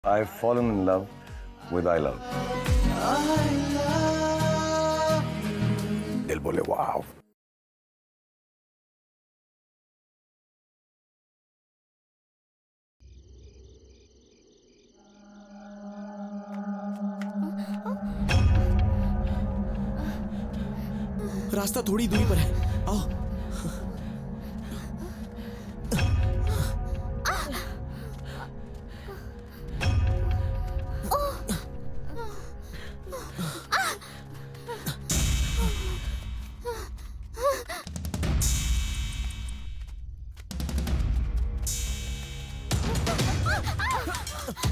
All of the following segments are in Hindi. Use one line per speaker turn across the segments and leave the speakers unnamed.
I've fallen in love with I love. दिल बोले वाव.
रास्ता थोड़ी दूरी पर है, आओ.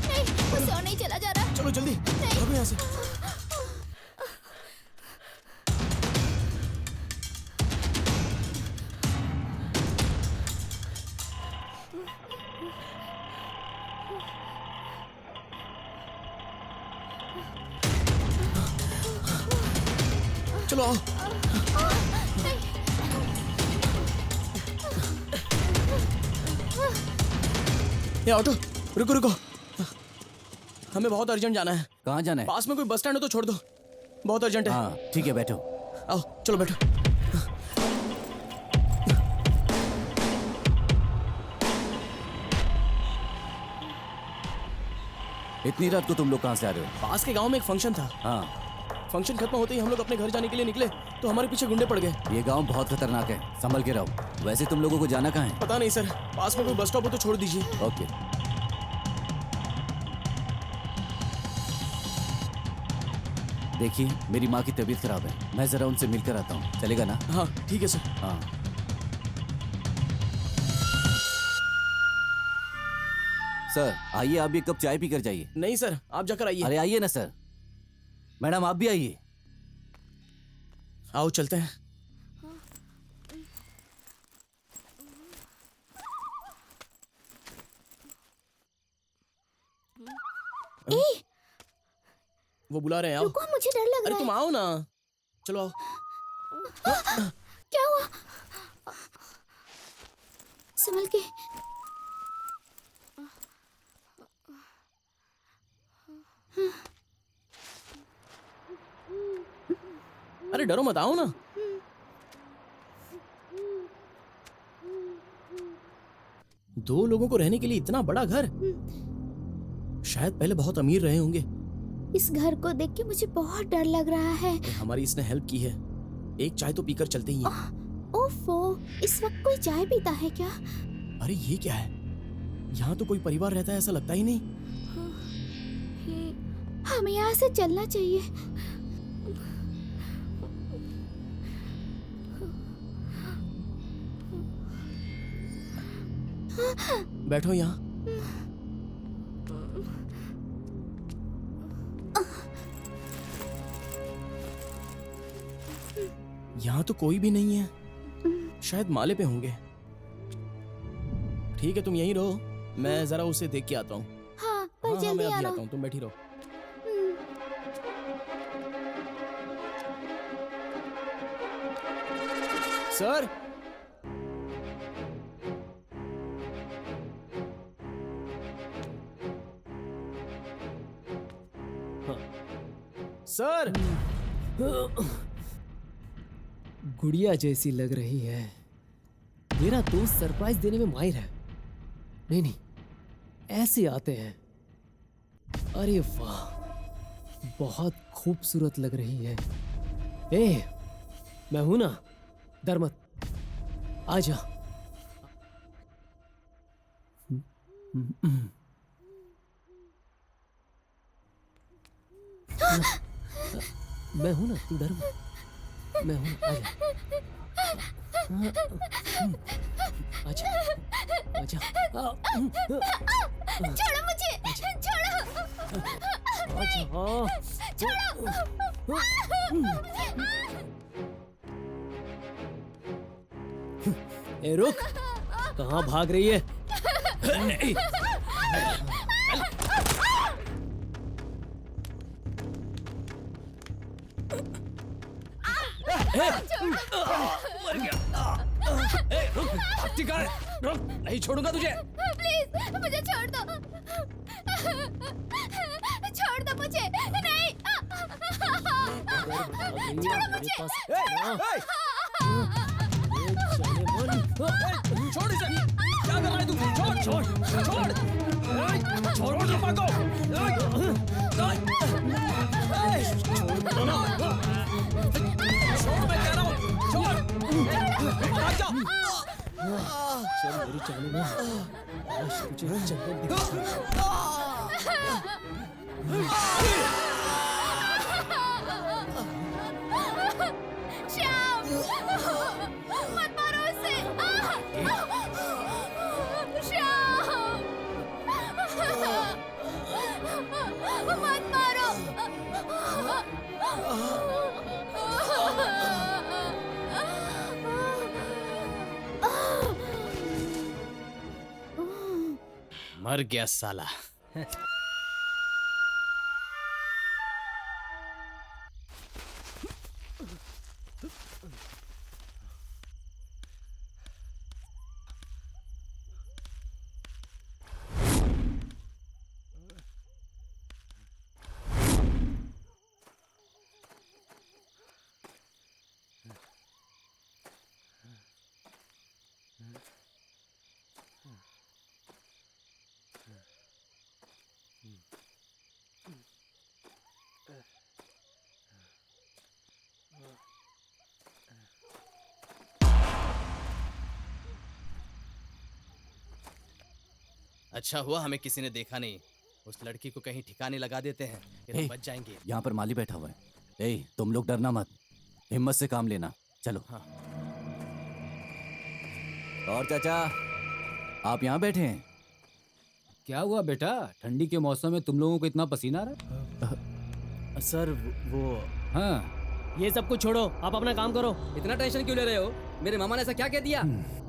नहीं, मुझसे और नहीं चला जा रहा.
चलो जल्दी, भागो यहाँ से. चलो आओ. ये ऑटो, रुको रुको, हमें बहुत अर्जेंट जाना है.
कहाँ जाना है?
पास में कोई बस स्टैंड हो तो छोड़ दो, बहुत अर्जेंट है.
हाँ ठीक है, बैठो.
आओ चलो बैठो.
इतनी रात को तुम लोग कहाँ से आ रहे हो?
पास के गांव में एक फंक्शन था.
हाँ,
फंक्शन खत्म होते ही हम लोग अपने घर जाने के लिए निकले तो हमारे पीछे गुंडे पड़ गए.
ये गांव बहुत खतरनाक है, संभल के रहो. वैसे तुम लोगों को जाना कहाँ है?
पता नहीं सर, पास में कोई बस स्टॉप हो तो छोड़ दीजिए.
ओके. देखिए, मेरी माँ की तबीयत खराब है, मैं जरा उनसे मिलकर आता हूँ. चलेगा ना?
हाँ ठीक है सर.
हाँ. सर आइए, आप भी एक कप चाय पी कर जाइए.
नहीं सर, आप जाकर आइए.
अरे आइए ना सर. मैडम आप भी आइए.
आओ चलते हैं. वो बुला रहे हैं, आओ.
रुको, मुझे डर लग
अरे
रहा
तुम
है.
आओ ना, चलो आओ.
क्या हुआ? संभल के.
अरे डरो मत, आओ ना. दो लोगों को रहने के लिए इतना बड़ा घर, शायद पहले बहुत अमीर रहे होंगे.
इस घर को देख के मुझे बहुत डर लग रहा है.
हमारी इसने हेल्प की है. एक चाय तो पीकर चलते ही हैं.
ओफो, इस वक्त कोई चाय पीता है क्या?
अरे ये क्या है? यहाँ तो कोई परिवार रहता है ऐसा लगता ही नहीं.
हमें यहाँ से चलना चाहिए.
बैठो यहाँ. यहाँ तो कोई भी नहीं है, शायद माले पे होंगे. ठीक है तुम यहीं रहो, मैं जरा उसे देख के आता हूँ.
हाँ, पर
हाँ,
जल्दी
मैं अभी
आना.
आता हूँ, तुम बैठी रहो. Sir, sir.
गुड़िया जैसी लग रही है. मेरा दोस्त सरप्राइज देने में माहिर है. नहीं नहीं, ऐसे आते हैं. अरे वाह, बहुत खूबसूरत लग रही है. ए, मैं हूं ना, डर मत, आजा. मैं हूं ना, तू डर मत. मैं हूं, आजा. आजा.
छोड़ो मुझे, छोड़ो.
ए रुक, कहाँ भाग रही है?
नहीं. मर गया. रुक, रुक, नहीं छोड़ूंगा तुझे.
प्लीज मुझे छोड़ दो. छोड़ दो मुझे, नहीं।
छोड़ो मुझे।
छोड़ इसे। क्या कर रहा है तू? छोड़ छोड़ छोड़ छोड़ रप्पा को। छोड़ मैं कह रहा हूँ, छोड़। भाग जा।
चल मेरी जान में आज तुझे जन्नत दिखा।
श्याम, मत मारो उसे। श्याम, मत मारो।
मर गया साला। अच्छा हुआ हमें किसी ने देखा नहीं। उस लड़की को कहीं ठिकाने लगा देते हैं, फिर हम बच जाएंगे।
यहाँ पर माली बैठा हुआ है। ए, तुम लोग डरना मत, हिम्मत से काम लेना। चलो।
हाँ।
और चाचा, आप यहाँ बैठे हैं?
क्या हुआ बेटा, ठंडी के मौसम में तुम लोगों को इतना पसीना आ रहा है?
सर वो
हाँ,
ये सब कुछ छोड़ो, आप अपना काम करो।
इतना टेंशन क्यों ले रहे हो? मेरे मामा ने ऐसा क्या कह दिया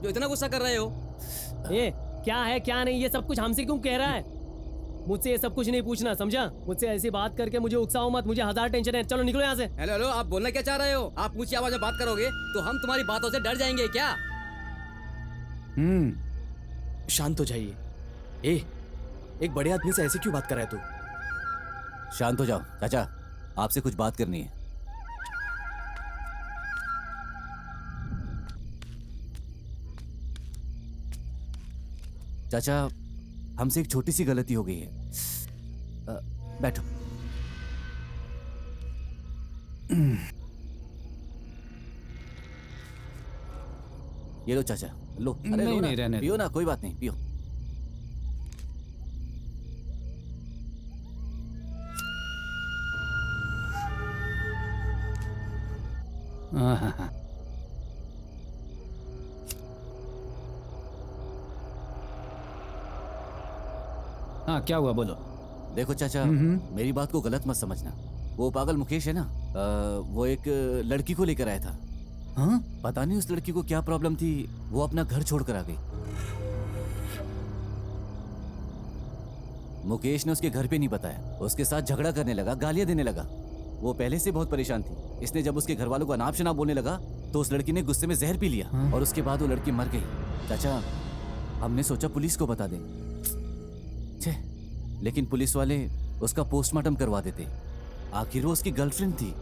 जो इतना गुस्सा कर रहे हो?
ये क्या है क्या नहीं ये सब कुछ हमसे क्यों कह रहा है? मुझसे ये सब कुछ नहीं पूछना, समझा? मुझसे ऐसी बात करके मुझे उकसाओ मत, मुझे हजार टेंशन है। चलो निकलो यहाँ से।
हेलो हेलो, आप बोलना क्या चाह रहे हो? आप ऊंची आवाज में बात करोगे तो हम तुम्हारी बातों से डर जाएंगे क्या?
शांत हो जाइए। एक बड़े आदमी से ऐसे क्यों बात कर रहा है तू?
शांत हो जाओ चाचा, आपसे कुछ बात करनी है। चाचा, हमसे एक छोटी सी गलती हो गई है। बैठो। ये लो चाचा, लो। अरे
नहीं,
लो ना,
नहीं, रहने दो।
पियो ना, कोई बात नहीं, पियो।
हाँ। हाँ, क्या हुआ बोलो।
देखो चाचा, मेरी बात को गलत मत समझना। वो पागल मुकेश है ना, वो एक लड़की को लेकर आया था।
हाँ?
पता नहीं उस लड़की को क्या प्रॉब्लम थी, वो अपना घर छोड़कर आ गई। मुकेश ने उसके घर पे नहीं बताया, उसके साथ झगड़ा करने लगा, गालियां देने लगा। वो पहले से बहुत परेशान थी। इसने जब उसके घर वालों को अनाप शनाप बोलने लगा तो उस लड़की ने गुस्से में जहर पी लिया। और उसके बाद वो लड़की मर गई। चाचा, हमने सोचा पुलिस को बता दें, लेकिन पुलिस वाले उसका पोस्टमार्टम करवा देते। आखिर वो उसकी गर्लफ्रेंड थी।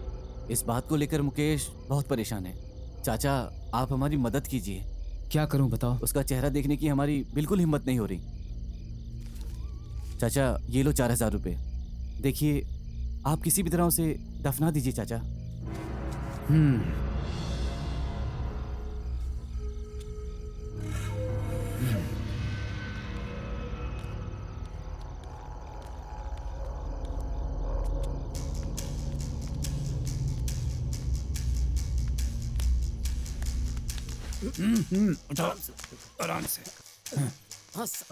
इस बात को लेकर मुकेश बहुत परेशान है। चाचा, आप हमारी मदद कीजिए।
क्या करूं बताओ।
उसका चेहरा देखने की हमारी बिल्कुल हिम्मत नहीं हो रही। चाचा, ये लो 4000 रुपए। देखिए, आप किसी भी तरह उसे दफना दीजिए चाचा।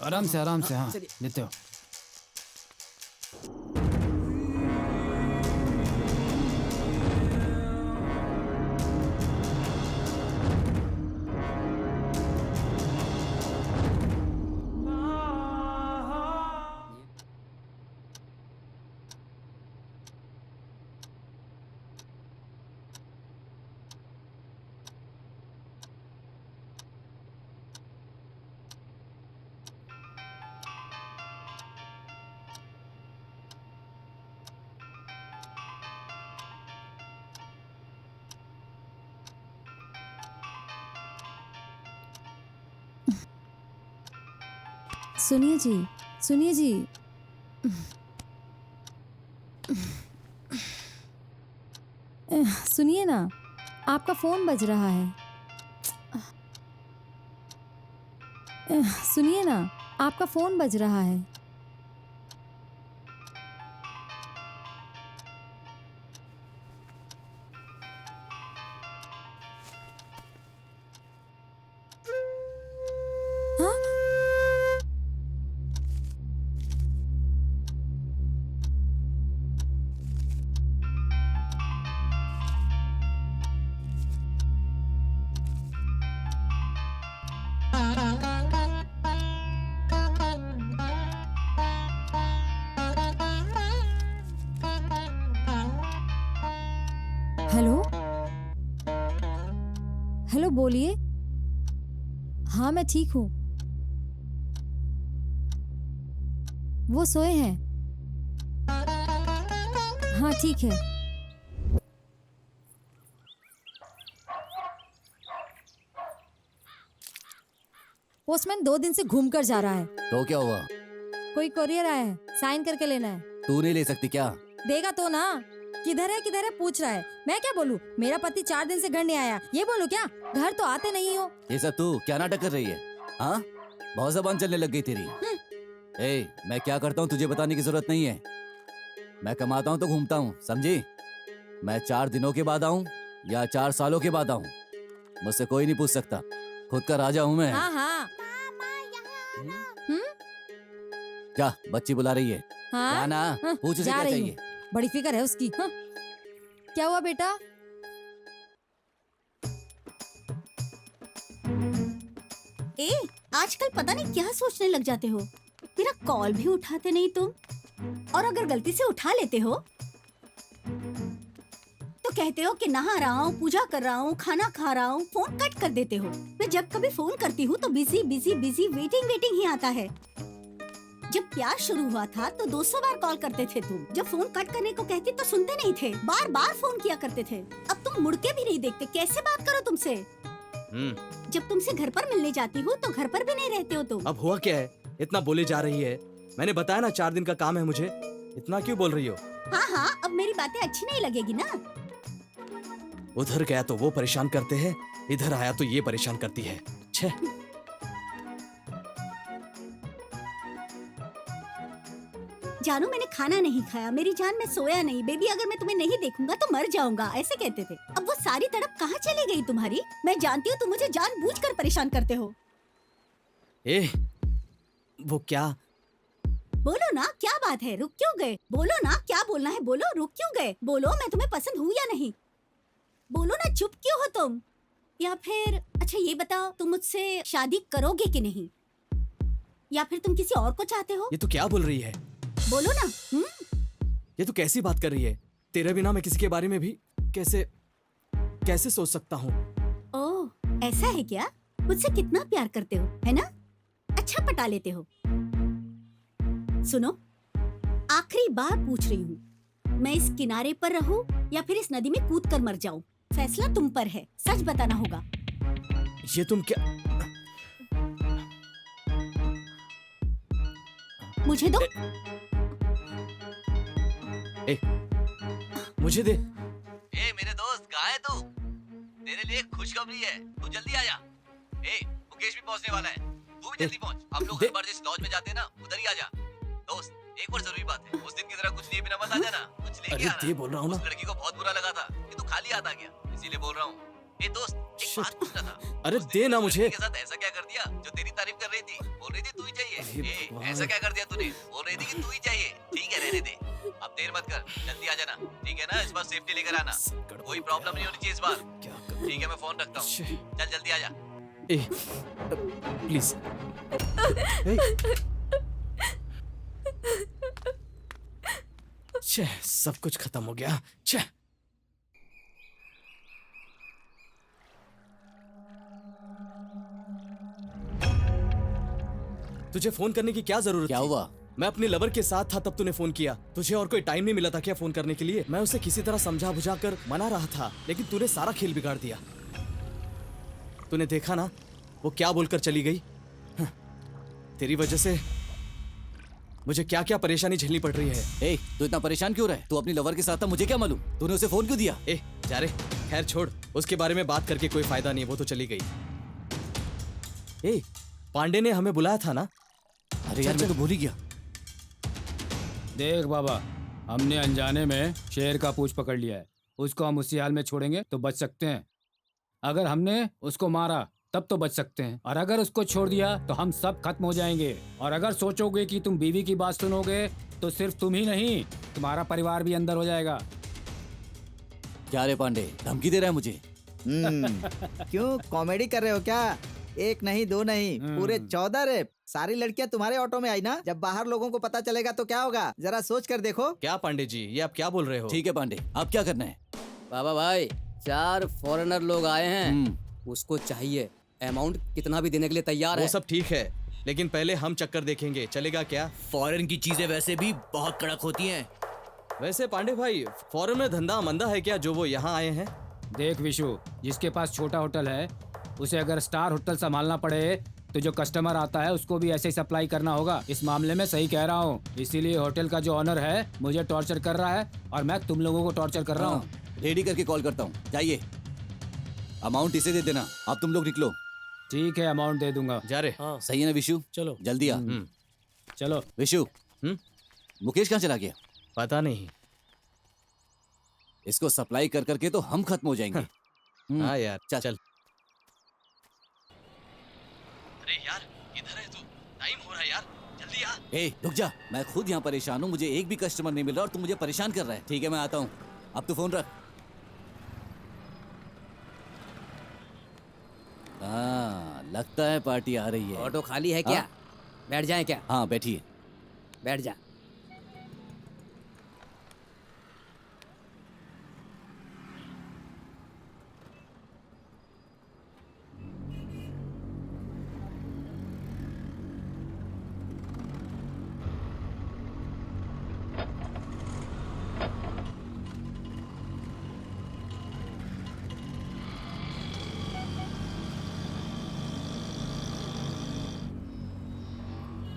आराम से आराम से। हाँ, लेते हो।
सुनिए जी, सुनिए जी। सुनिए ना, आपका फोन बज रहा है। सुनिए ना, आपका फोन बज रहा है। हाँ? हेलो, हेलो बोलिए। हाँ मैं ठीक हूँ। वो सोए हैं। हाँ ठीक है। पोस्टमैन 2 दिन से घूम कर जा रहा है।
तो क्या हुआ?
कोई कोरियर आया है, साइन करके लेना है।
तू नहीं ले सकती क्या?
देगा तो ना। किधर है पूछ रहा है। मैं क्या बोलूं? मेरा पति 4 दिन से घर नहीं आया, ये बोलूं क्या? घर तो आते नहीं हो।
ये सब तू क्या नाटक कर रही है? हाँ, बहुत जबान चलने लग गई तेरी। ए, मैं क्या करता हूँ तुझे बताने की जरूरत नहीं है। मैं कमाता हूँ तो घूमता हूँ, समझी? मैं 4 दिनों के बाद आऊँ या 4 सालों के बाद आऊँ, मुझसे कोई नहीं पूछ सकता। खुद का राजा हूँ मैं।
हाँ हाँ।
जा, बच्ची बुला रही है।
हाँ?
जा ना,
हाँ,
पूछ उसे
जा
क्या
रही
चाहिए।
हूँ। बड़ी फिक्र है उसकी। हाँ? क्या हुआ बेटा?
ए, आजकल पता नहीं क्या सोचने लग जाते हो। मेरा कॉल भी उठाते नहीं तुम, और अगर गलती से उठा लेते हो तो कहते हो कि नहा रहा हूँ, पूजा कर रहा हूँ, खाना खा रहा हूँ, फोन कट कर देते हो। मैं जब कभी फोन करती हूँ तो busy busy busy waiting waiting ही आता है। जब प्यार शुरू हुआ था तो 200 बार कॉल करते थे तुम। जब फोन कट करने को कहती तो सुनते नहीं थे, बार बार फोन किया करते थे। अब तुम मुड़ के भी नहीं देखते, कैसे बात करो तुमसे? जब तुमसे घर पर मिलने जाती हूँ तो घर पर भी नहीं रहते हो तुम।
अब हुआ क्या है? इतना बोले जा रही है। मैंने बताया ना 4 दिन का काम है मुझे। इतना क्यों बोल रही हो?
हाँ हाँ, अब मेरी बातें अच्छी नहीं लगेगी ना।
उधर गया तो वो परेशान करते हैं, इधर आया तो ये परेशान करती है। छे।
जानू, मैंने खाना नहीं खाया, मेरी जान, मैं सोया नहीं। बेबी, अगर मैं तुम्हें नहीं देखूंगा तो मर जाऊंगा, ऐसे कहते थे। अब वो सारी तड़प कहाँ चली गई तुम्हारी? मैं जानती हूँ तुम मुझे जानबूझकर परेशान करते हो।
ए, वो क्या?
बोलो ना, क्या बात है? रुक क्यों गए? बोलो ना, क्या बोलना है बोलो। रुक क्यों गए? बोलो, मैं तुम्हें पसंद हूँ या नहीं? बोलो ना, चुप क्यों हो तुम? या फिर अच्छा ये बताओ, तुम मुझसे शादी करोगे कि नहीं? या फिर तुम किसी और को चाहते हो?
ये तो क्या बोल रही है?
बोलो ना।
ये तो कैसी बात कर रही है? तेरे बिना मैं किसी के बारे में भी कैसे सोच सकता हूँ?
ओह, ऐसा है क्या? मुझसे कितना प्यार करते हो, है ना? अच्छा पटा लेते हो। सुनो, आखिरी बार पूछ रही हूँ, मैं इस किनारे पर रहूं या फिर इस नदी में कूद कर मर जाऊं? फैसला तुम पर है, सच बताना होगा।
ये तुम क्या?
मुझे दो।
मुझे दे।
ए मेरे दोस्त, कहाँ है तू? तेरे लिए खुशखबरी है, तू जल्दी आ जा। ए, मुकेश भी पहुंचने वाला है, तू भी जल्दी पहुंच। हम लोग हर बार जिस लॉज में जाते हैं ना, उधर ही आ जा। दोस्त, एक और जरूरी बात है, उस दिन की तरह कुछ लिए बिना मत आ जाना, कुछ लेके
अरे
आना।
दे बोल रहा हूँ ना।
उस लड़की को बहुत बुरा लगा था कि तू खाली हाथ आ गया, इसीलिए बोल रहा हूँ। ए दोस्त, एक बात पूछना था।
अरे
उस दिन
दे ना
उस
मुझे।
लड़की के साथ ऐसा क्या कर दिया जो तेरी तारीफ कर रही थी? बोल रही थी तू ही चाहिए। ए, ऐसा क्या कर दिया तूने? बोल रही थी कि तू ही चाहिए। ठीक है, रहने दे, अब देर मत कर, जल्दी आ जाना, ठीक है ना? इस बार सेफ्टी लेकर आना, कोई प्रॉब्लम नहीं होनी चाहिए इस बार। ठीक है, मैं फोन रखता हूँ, चल जल्दी आ जा।
प्लीज। सब कुछ खत्म हो गया। तुझे फोन करने की क्या जरूरत?
क्या हुआ?
मैं अपने लवर के साथ था तब तूने फोन किया। तुझे और कोई टाइम नहीं मिला था क्या फोन करने के लिए? मैं उसे किसी तरह समझा बुझा कर मना रहा था, लेकिन तूने सारा खेल बिगाड़ दिया। तूने देखा ना वो क्या बोलकर चली गई? तेरी वजह से मुझे क्या क्या परेशानी झेलनी पड़ रही है।
ए, तू इतना परेशान क्यों रहा? तू अपनी लवर के साथ था, मुझे क्या मालूम? तूने उसे फोन क्यों दिया?
ए जा रे, खैर छोड़, उसके बारे में बात करके कोई फायदा नहीं, वो तो चली गई। ए, पांडे ने हमें बुलाया था ना?
अरे यार, मैं तो भूल ही गया।
देख बाबा, हमने अनजाने में शेर का पूंछ पकड़ लिया है। उसको हम उसी हाल में छोड़ेंगे तो बच सकते हैं। अगर हमने उसको मारा तब तो बच सकते हैं, और अगर उसको छोड़ दिया तो हम सब खत्म हो जाएंगे। और अगर सोचोगे कि तुम बीवी की बात सुनोगे तो सिर्फ तुम ही नहीं, तुम्हारा परिवार भी अंदर हो जाएगा।
क्या रे पांडे, धमकी दे रहा है मुझे?
क्यों कॉमेडी कर रहे हो क्या? एक नहीं दो नहीं, पूरे 14 रेप। सारी लड़कियां तुम्हारे ऑटो में आई ना? जब बाहर लोगों को पता चलेगा तो क्या होगा? जरा सोच कर देखो।
क्या पांडे जी, ये आप क्या बोल रहे हो?
ठीक है पांडे, अब क्या करना है?
बाबा भाई, 4 फॉरेनर लोग आए हैं, उसको चाहिए। अमाउंट कितना भी देने के लिए तैयार है।
वो सब ठीक है, लेकिन पहले हम चक्कर देखेंगे, चलेगा क्या?
फॉरेन की चीजें वैसे भी बहुत कड़क होती हैं।
वैसे पांडे भाई, फॉरेन में धंधा मंदा है क्या जो वो यहाँ आए हैं?
देख विशु, जिसके पास छोटा होटल है उसे अगर स्टार होटल संभालना पड़े तो जो कस्टमर आता है उसको भी ऐसे ही सप्लाई करना होगा। इस मामले में सही कह रहा हूँ, इसीलिए होटल का जो ऑनर है मुझे टॉर्चर कर रहा है और मैं तुम लोगों को टॉर्चर कर रहा हूँ।
रेडी करके कॉल करता हूँ, जाइए। अमाउंट इसे दे देना, अब तुम लोग निकलो।
ठीक है, अमाउंट दे दूंगा।
जा रे।
हाँ,
सही है ना विशु?
चलो
जल्दी आ।
चलो।
विशु, मुकेश कहाँ चला गया?
पता नहीं।
इसको सप्लाई कर करके तो हम खत्म हो जाएंगे।
हाँ यार,
चल
चल। अरे यार, इधर है तू, टाइम हो रहा है यार, जल्दी आ।
ए, रुक जा, मैं खुद यहाँ परेशान हूँ, मुझे एक भी कस्टमर नहीं मिल रहा और तू मुझे परेशान कर रहा है। ठीक है, मैं आता हूँ, अब तू फोन रख। हाँ, लगता है पार्टी आ रही है।
ऑटो खाली है क्या? बैठ जाएं क्या?
हाँ, बैठिए।
बैठ जा।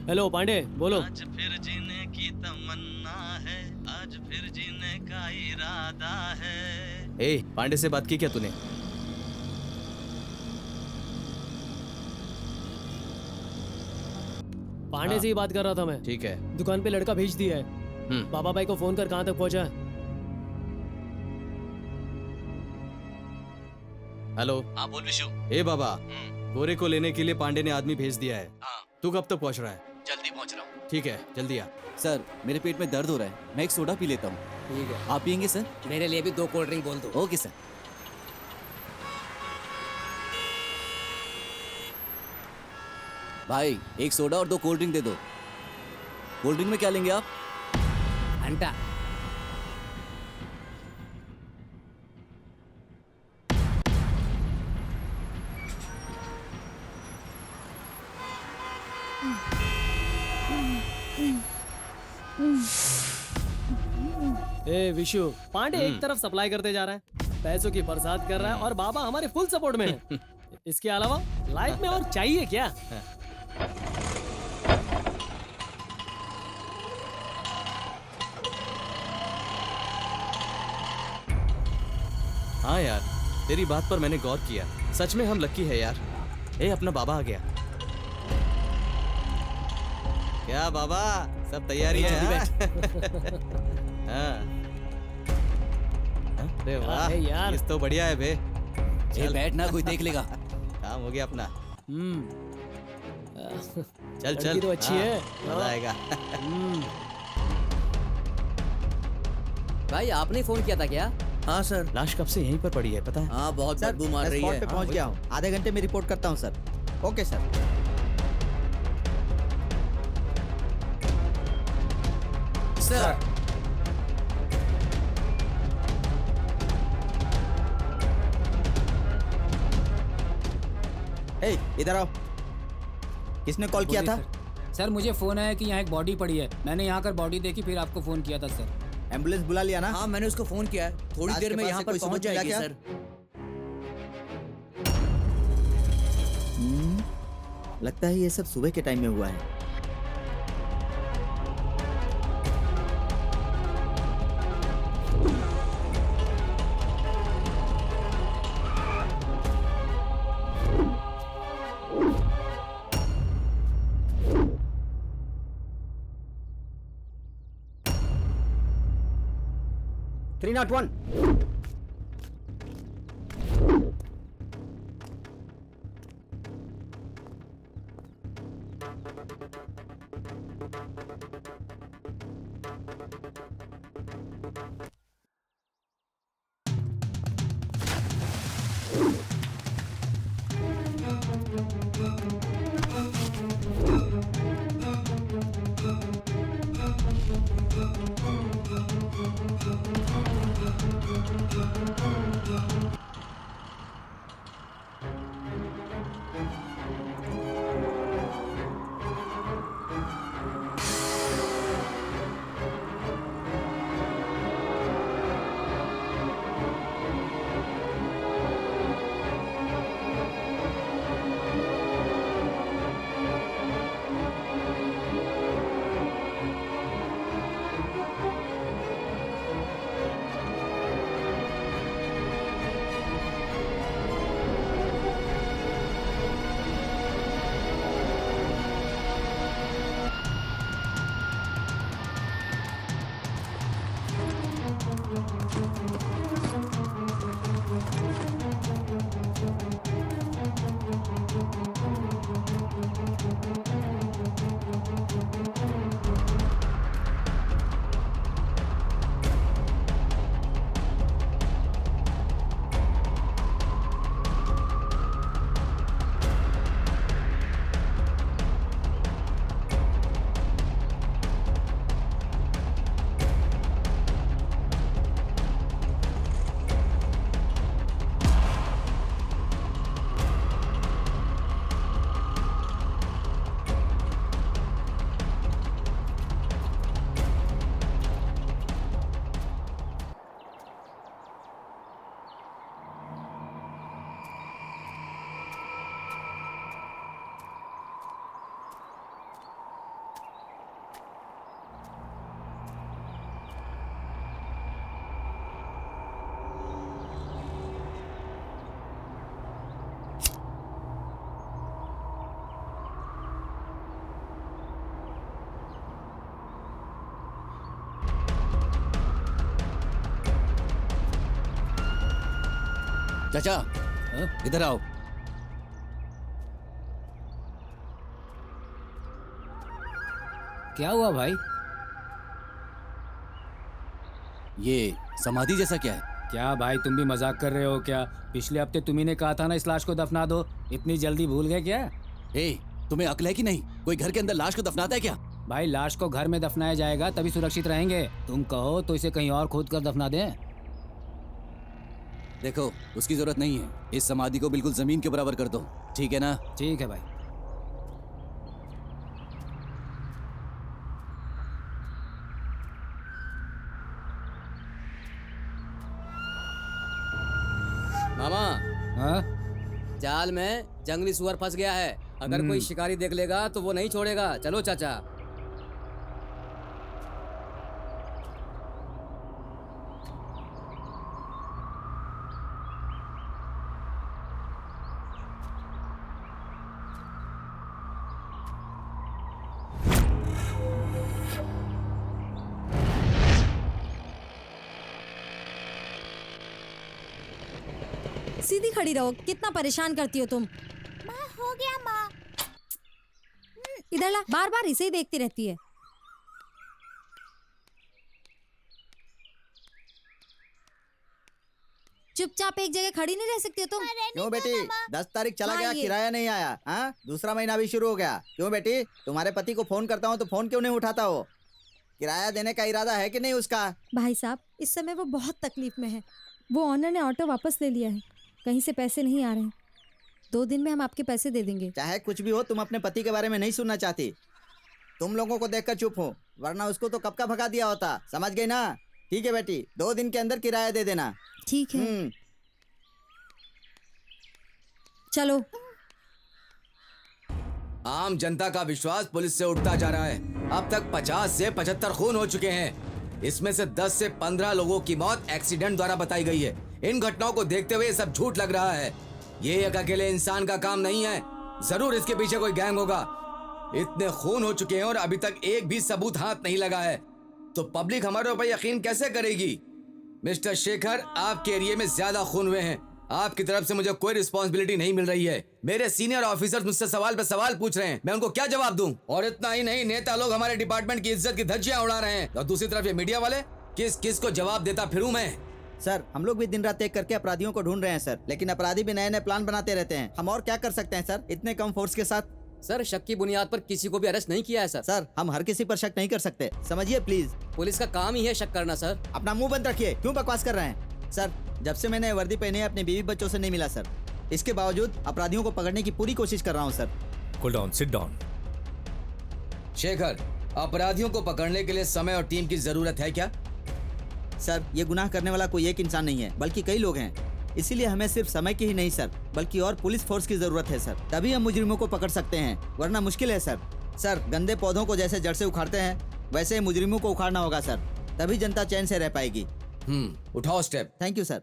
हेलो पांडे, बोलो।
आज फिर जीने की तमन्ना है, आज फिर जीने का इरादा है। ए, पांडे से बात की क्या तूने?
पांडे से ही बात कर रहा था मैं।
ठीक है।
दुकान पे लड़का भेज दिया है। बाबा भाई को फोन कर, कहाँ तक पहुंचा है?
हेलो।
हाँ बोल विशु।
ए बाबा, गोरे को लेने के लिए पांडे ने आदमी भेज दिया है।
हाँ,
तू कब तक पहुंच रहा है?
जल्दी पहुंच रहा हूँ।
ठीक है, जल्दी आ।
सर, मेरे पेट में दर्द हो रहा है, मैं एक सोडा पी लेता हूँ।
ठीक है,
आप पियेंगे सर?
मेरे लिए भी 2 कोल्ड ड्रिंक बोल दो।
Okay sir. भाई, एक सोडा और 2 कोल्ड ड्रिंक दे दो। कोल्ड ड्रिंक में क्या लेंगे आप?
घंटा।
ए विशु, पांडे एक तरफ सप्लाई करते जा रहा है, पैसों की बरसात कर रहा है और बाबा हमारे फुल सपोर्ट में है। इसके अलावा लाइफ में और चाहिए क्या?
हाँ यार, तेरी बात पर मैंने गौर किया, सच में हम लकी है यार। ए, अपना बाबा आ गया। क्या बाबा, सब तैयारी है? हाँ? अरे वाह
अरे यार।
इस तो बढ़िया है बे।
ए, बैठ ना, कोई देख लेगा।
काम हो गया अपना। चल
लड़की
चल।
तो अच्छी
हाँ,
है।
मजा आएगा।
भाई, आपने फोन किया था क्या?
हाँ सर।
लाश कब से यहीं पर पड़ी है, पता है?
हाँ, बहुत
सर,
बदबू मार
मैं
रही
स्पॉट
है।
पे पहुंच गया हूँ, आधे घंटे में रिपोर्ट करता हूँ सर। Okay sir.
सर,
ए, इधर आओ। किसने कॉल किया था?
सर, मुझे फोन आया कि यहाँ एक बॉडी पड़ी है। मैंने यहाँ कर बॉडी देखी, फिर आपको फोन किया था सर।
एम्बुलेंस बुला लिया ना?
हाँ, मैंने उसको फोन किया है, थोड़ी
लाश
देर
के
में
पास
यहाँ
से
पर
कोई
पहुँच
सबूत मिला
जाएगी
क्या?
सर।
लगता है ये सब सुबह के टाइम में हुआ है।
Three not one.
चाचा इधर आओ।
क्या हुआ भाई?
ये समाधि जैसा क्या है?
क्या भाई तुम भी मजाक कर रहे हो क्या? पिछले हफ्ते तुम्ही ने कहा था ना इस लाश को दफना दो, इतनी जल्दी भूल गए क्या?
तुम्हें अक्ल है कि नहीं? कोई घर के अंदर लाश को दफनाता है क्या?
भाई लाश को घर में दफनाया जाएगा तभी सुरक्षित रहेंगे। तुम कहो तो इसे कहीं और खोद कर दफना दें।
देखो उसकी जरूरत नहीं है, इस समाधि को बिल्कुल जमीन के बराबर कर दो, ठीक है ना?
ठीक है भाई।
मामा
हाँ?
जाल में जंगली सुअर फंस गया है, अगर कोई शिकारी देख लेगा तो वो नहीं छोड़ेगा। चलो चाचा।
सीधी खड़ी रहो, कितना परेशान करती हो तुम।
माँ हो गया माँ।
इधर ला, बार बार इसे ही देखती रहती है। चुपचाप एक जगह खड़ी नहीं रह सकती हो तुम।
क्यों बेटी? 10 तारीख चला
हाँ,
गया,
ये।
किराया नहीं आया। हाँ, दूसरा महीना भी शुरू हो गया। क्यों बेटी? तुम्हारे पति को फोन करता हूँ तो फोन क्यों नहीं उठाता हो? किराया देने का इरादा है कि नहीं उसका?
भाई साहब, इस समय वो बहुत तकलीफ में है। वो ऑनर ने ऑटो वापस ले लिया है, कहीं से पैसे नहीं आ रहे हैं। 2 दिन में हम आपके पैसे दे देंगे।
चाहे कुछ भी हो, तुम अपने पति के बारे में नहीं सुनना चाहती। तुम लोगों को देखकर चुप हो, वरना उसको तो कब का भगा दिया होता। समझ गई ना? ठीक है बेटी, 2 दिन के अंदर किराया दे देना।
ठीक है, चलो।
आम जनता का विश्वास पुलिस से उठता जा रहा है। अब तक 50 से 75 खून हो चुके हैं। इसमें से 10 से 15 लोगों की मौत एक्सीडेंट द्वारा बताई गई है। इन घटनाओं को देखते हुए सब झूठ लग रहा है। ये एक अकेले इंसान का काम नहीं है, जरूर इसके पीछे कोई गैंग होगा। इतने खून हो चुके हैं और अभी तक एक भी सबूत हाथ नहीं लगा है, तो पब्लिक हमारे ऊपर यकीन कैसे करेगी? मिस्टर शेखर, आपके एरिया में ज्यादा खून हुए हैं। आपकी तरफ से मुझे कोई रिस्पॉन्सिबिलिटी नहीं मिल रही है। मेरे सीनियर ऑफिसर्स मुझसे सवाल पे सवाल पूछ रहे हैं, मैं उनको क्या जवाब दूं? और इतना ही नहीं, नेता लोग हमारे डिपार्टमेंट की इज्जत की धज्जियां उड़ा रहे हैं, और दूसरी तरफ ये मीडिया वाले। किस किस को जवाब देता फिरूं मैं?
सर, हम लोग भी दिन रात एक करके अपराधियों को ढूंढ रहे हैं सर, लेकिन अपराधी भी नए नए प्लान बनाते रहते हैं। हम और क्या कर सकते हैं सर, इतने कम फोर्स के साथ?
सर, शक की बुनियाद पर किसी को भी अरेस्ट नहीं किया है सर।
सर, हम हर किसी पर शक नहीं कर सकते, समझिए प्लीज।
पुलिस का काम ही है शक करना सर।
अपना मुंह बंद रखिए, क्यों बकवास कर रहे हैं? सर, जब से मैंने वर्दी पहनी है अपने बीवी बच्चों से नहीं मिला सर। इसके बावजूद अपराधियों को पकड़ने की पूरी कोशिश कर रहा हूँ sir.
Cool down, sit down.
Shekhar, अपराधियों को पकड़ने के लिए समय और टीम की जरूरत है क्या?
सर, ये गुनाह करने वाला कोई एक इंसान नहीं है, बल्कि कई लोग हैं। इसीलिए हमें सिर्फ समय की ही नहीं सर, बल्कि और पुलिस फोर्स की जरूरत है सर। तभी हम मुजरिमों को पकड़ सकते हैं, वरना मुश्किल है सर। सर, गंदे पौधों को जैसे जड़ से उखाड़ते हैं, वैसे ही मुजरिमों को उखाड़ना होगा सर, तभी जनता चैन से रह पाएगी।
उठाओ स्टेप।
Thank you sir.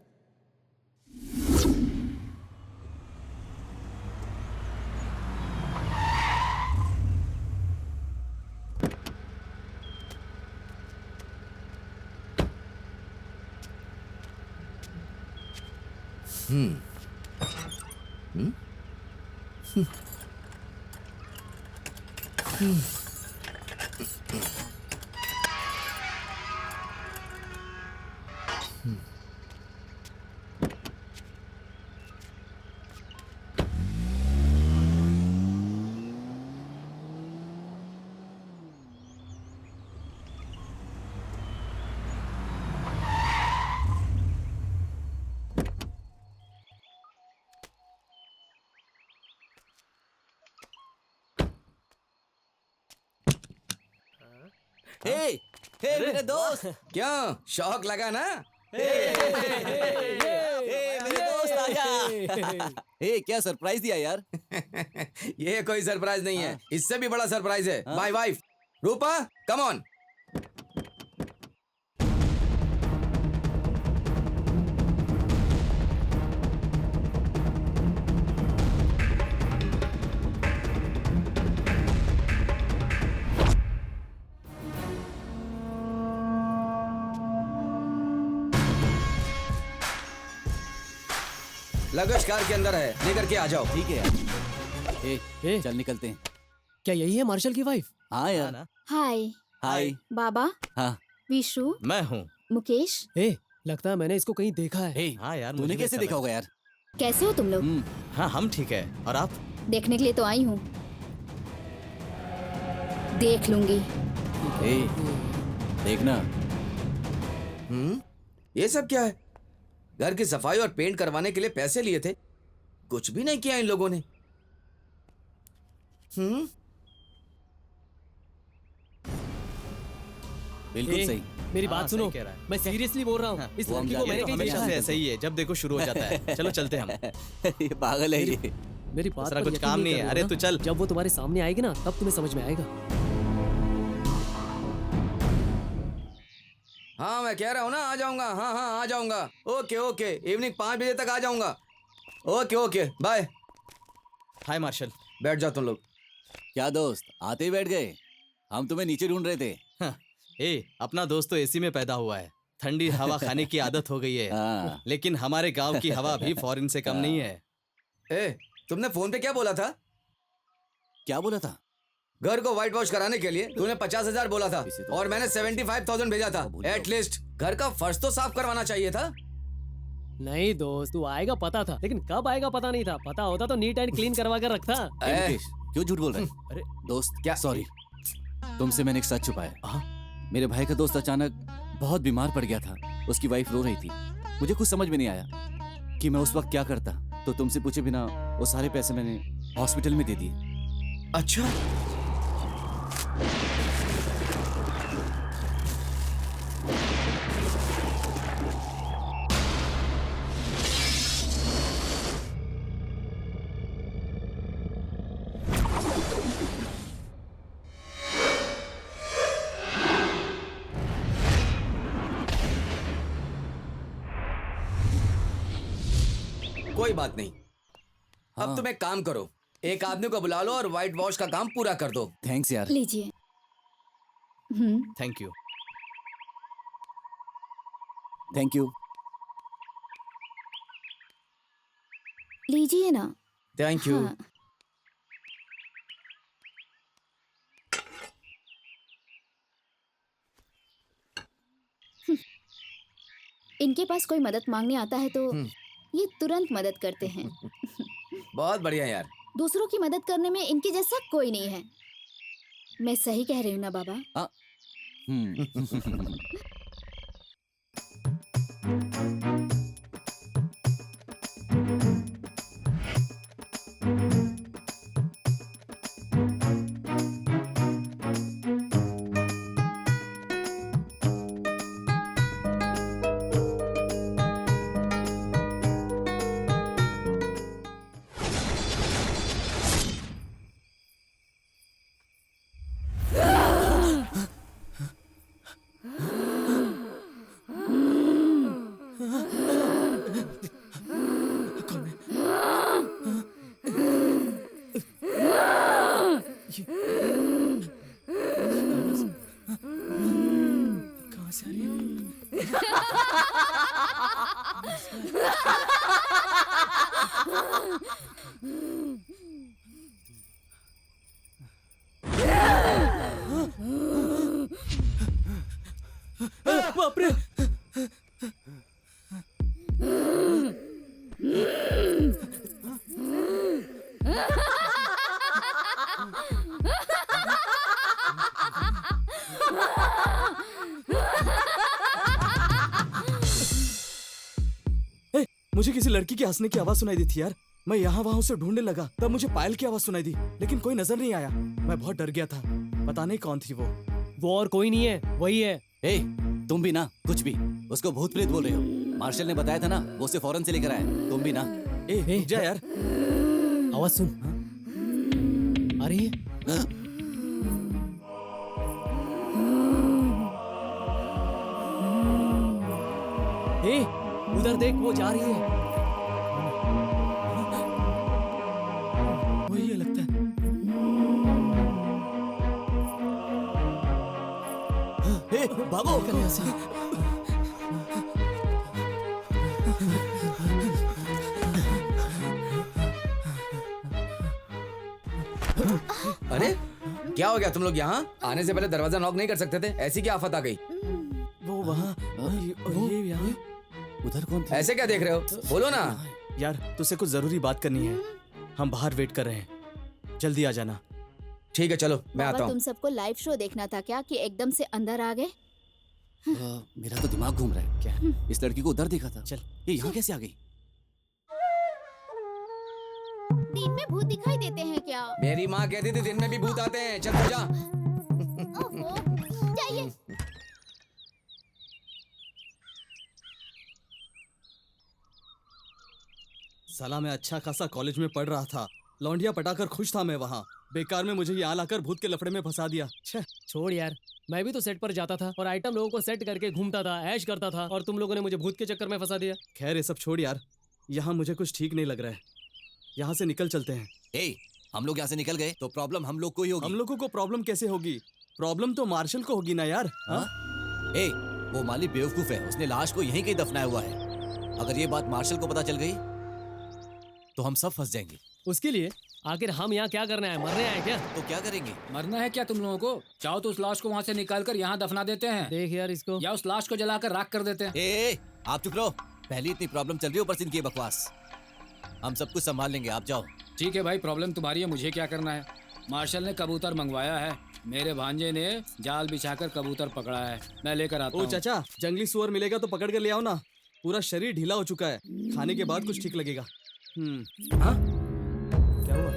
हे मेरे दोस्त, क्या शौक लगा ना?
मेरे दोस्त आया। क्या सरप्राइज दिया यार।
ये कोई सरप्राइज नहीं है, इससे भी बड़ा सरप्राइज है। My wife Rupa, come on. Luggage car के अंदर है, लेकर के आ जाओ।
ठीक है यार। चल निकलते हैं।
क्या यही है मार्शल की वाइफ?
हाँ यार।
हाय।
हाय
बाबा।
हाँ।
विशु।
मैं हूँ।
मुकेश।
लगता है मैंने इसको कहीं देखा है।
हाँ यार,
तूने कैसे देखा होगा यार?
कैसे हो तुम लोग?
हाँ, हम ठीक है, और आप?
देखने के लिए तो आई हूँ, देख लूंगी।
देखना।
ये सब क्या है? घर की सफाई और पेंट करवाने के लिए पैसे लिए थे, कुछ भी नहीं किया इन लोगों ने।
बिल्कुल सही।
मेरी बात सुनो, मैं सीरियसली बोल रहा हूँ। इस लड़की को मैंने कहीं देखा है।
ऐसा ही है, जब देखो शुरू हो जाता है। चलो चलते हम।
ये पागल है ये।
मेरी बात पर
कुछ
यकीन
काम नहीं है।
कर रहे हो
अरे
ना?
तू चल।
जब वो तुम्हारे सामने आएगी ना, तब तुम्हें समझ में आएगा।
हाँ, मैं कह रहा हूँ ना, आ जाऊंगा। हाँ, आ जाऊंगा। ओके ओके, इवनिंग 5 बजे तक आ जाऊंगा। Okay okay, bye.
Hi Marshall.
बैठ जाओ तुम लोग।
क्या दोस्त, आते ही बैठ गए? हम तुम्हें नीचे ढूंढ रहे थे।
अपना दोस्त तो एसी में पैदा हुआ है, ठंडी हवा खाने की आदत हो गई है। लेकिन हमारे गांव की हवा भी फॉरेन से कम नहीं है।
तुमने फोन पे क्या बोला था?
क्या बोला था?
घर को व्हाइट वॉश कराने के लिए तूने 50,000 बोला था, और मैंने 75,000 भेजा था। एटलीस्ट घर का फर्श तो साफ करवाना चाहिए था।
नहीं दोस्त, तू आएगा पता था, लेकिन कब आएगा पता नहीं था। पता होता तो नीट एंड क्लीन करवा कर रखता।
क्यों झूठ बोल रहे? अरे दोस्त, क्या सॉरी, तुमसे मैंने एक सच छुपाया। मेरे भाई का दोस्त अचानक बहुत बीमार पड़ गया था, उसकी वाइफ रो रही थी। मुझे कुछ समझ में नहीं आया कि मैं उस वक्त क्या करता, तो तुमसे पूछे बिना वो सारे पैसे मैंने हॉस्पिटल में दे दिए।
अच्छा, कोई बात नहीं। अब तुम एक काम करो, एक आदमी को बुला लो और व्हाइट वॉश का काम पूरा कर दो।
थैंक्स यार।
लीजिए।
Thank you.
Thank you.
लीजिए ना।
Thank you.
हाँ। इनके पास कोई मदद मांगने आता है तो ये तुरंत मदद करते हैं।
बहुत बढ़िया यार।
दूसरों की मदद करने में इनके जैसा कोई नहीं है। मैं सही कह रही हूँ ना बाबा?
बाप रे।
मुझे किसी लड़की के हंसने की आवाज सुनाई दी थी यार। मैं यहाँ वहाँ उसे ढूंढने लगा, तब मुझे पायल की आवाज सुनाई दी, लेकिन कोई नजर नहीं आया। मैं बहुत डर गया था, पता नहीं कौन थी वो
और कोई नहीं है, वही है।
ए, तुम भी ना कुछ भी उसको भूत प्रेत बोल रहे हो। मार्शल ने बताया था ना, वो उसे फौरन से लेकर आया। तुम भी ना।
रुक जा यार।
आवाज सुन। आ रही है। उधर देख, वो जा रही है।
वही है लगता है।
भागो।
अरे क्या हो गया? तुम लोग यहाँ आने से पहले दरवाजा नॉक नहीं कर सकते थे? ऐसी क्या आफत आ गई?
वो वहाँ ये यहाँ।
उधर कौन थी?
ऐसे क्या देख रहे हो? बोलो ना
यार, तुझसे कुछ जरूरी बात करनी है। हम बाहर वेट कर रहे हैं, जल्दी आ जाना।
ठीक है, चलो मैं आता
तुम
हूँ।
सबको लाइव शो देखना था क्या कि एकदम से अंदर आ गए?
मेरा तो दिमाग घूम रहा है। क्या इस लड़की को उधर देखा था?
चल,
ये यहाँ कैसे आ गई?
दिन में भूत दिखाई देते हैं क्या?
मेरी माँ कहती थी दिन में भी भूत आते हैं। चल तू जा।
जाइए।
साला मैं अच्छा खासा कॉलेज में पढ़ रहा था, लौंडिया पटाकर खुश था मैं वहाँ। बेकार में मुझे यहाँ लाकर भूत के लफड़े में फंसा दिया।
छोड़ यार, मैं भी तो सेट पर जाता था और आइटम लोगों को सेट करके घूमता था, ऐश करता था, और तुम लोगों ने मुझे भूत के चक्कर में फंसा दिया।
खैर ये सब छोड़ यार, यहाँ मुझे कुछ ठीक नहीं लग रहा है। यहाँ से निकल चलते हैं।
ए, हम लोग यहाँ से निकल गए तो प्रॉब्लम हम लोग को ही होगी।
हम लोगों को प्रॉब्लम कैसे होगी? प्रॉब्लम तो मार्शल को होगी ना यार।
ए, वो माली बेवकूफ है, उसने लाश को यहीं कहीं दफनाया हुआ है। अगर ये बात मार्शल को पता चल गई तो हम सब फंस जाएंगे।
उसके लिए आखिर हम यहाँ क्या करना है? मरने आए क्या?
तो क्या करेंगे?
मरना है क्या तुम लोगों को? चाहो तो उस लाश को वहाँ से निकाल कर यहाँ दफना देते हैं।
देख यार इसको।
या उस लाश को जलाकर राख कर देते हैं।
ए, आप चुप रहो। पहली इतनी प्रॉब्लम चल रही है, ऊपर से इनकी बकवास। हम सब कुछ संभाल लेंगे, आप जाओ।
ठीक है भाई, प्रॉब्लम तुम्हारी है, मुझे क्या करना है? मार्शल ने कबूतर मंगवाया है, मेरे भांजे ने जाल बिछाकर कबूतर पकड़ा है, मैं लेकर आता हूँ।
ओ चाचा, जंगली सुअर मिलेगा तो पकड़ कर ले आओ ना। पूरा शरीर ढीला हो चुका है, खाने के बाद कुछ ठीक लगेगा। हाँ? क्या हुआ?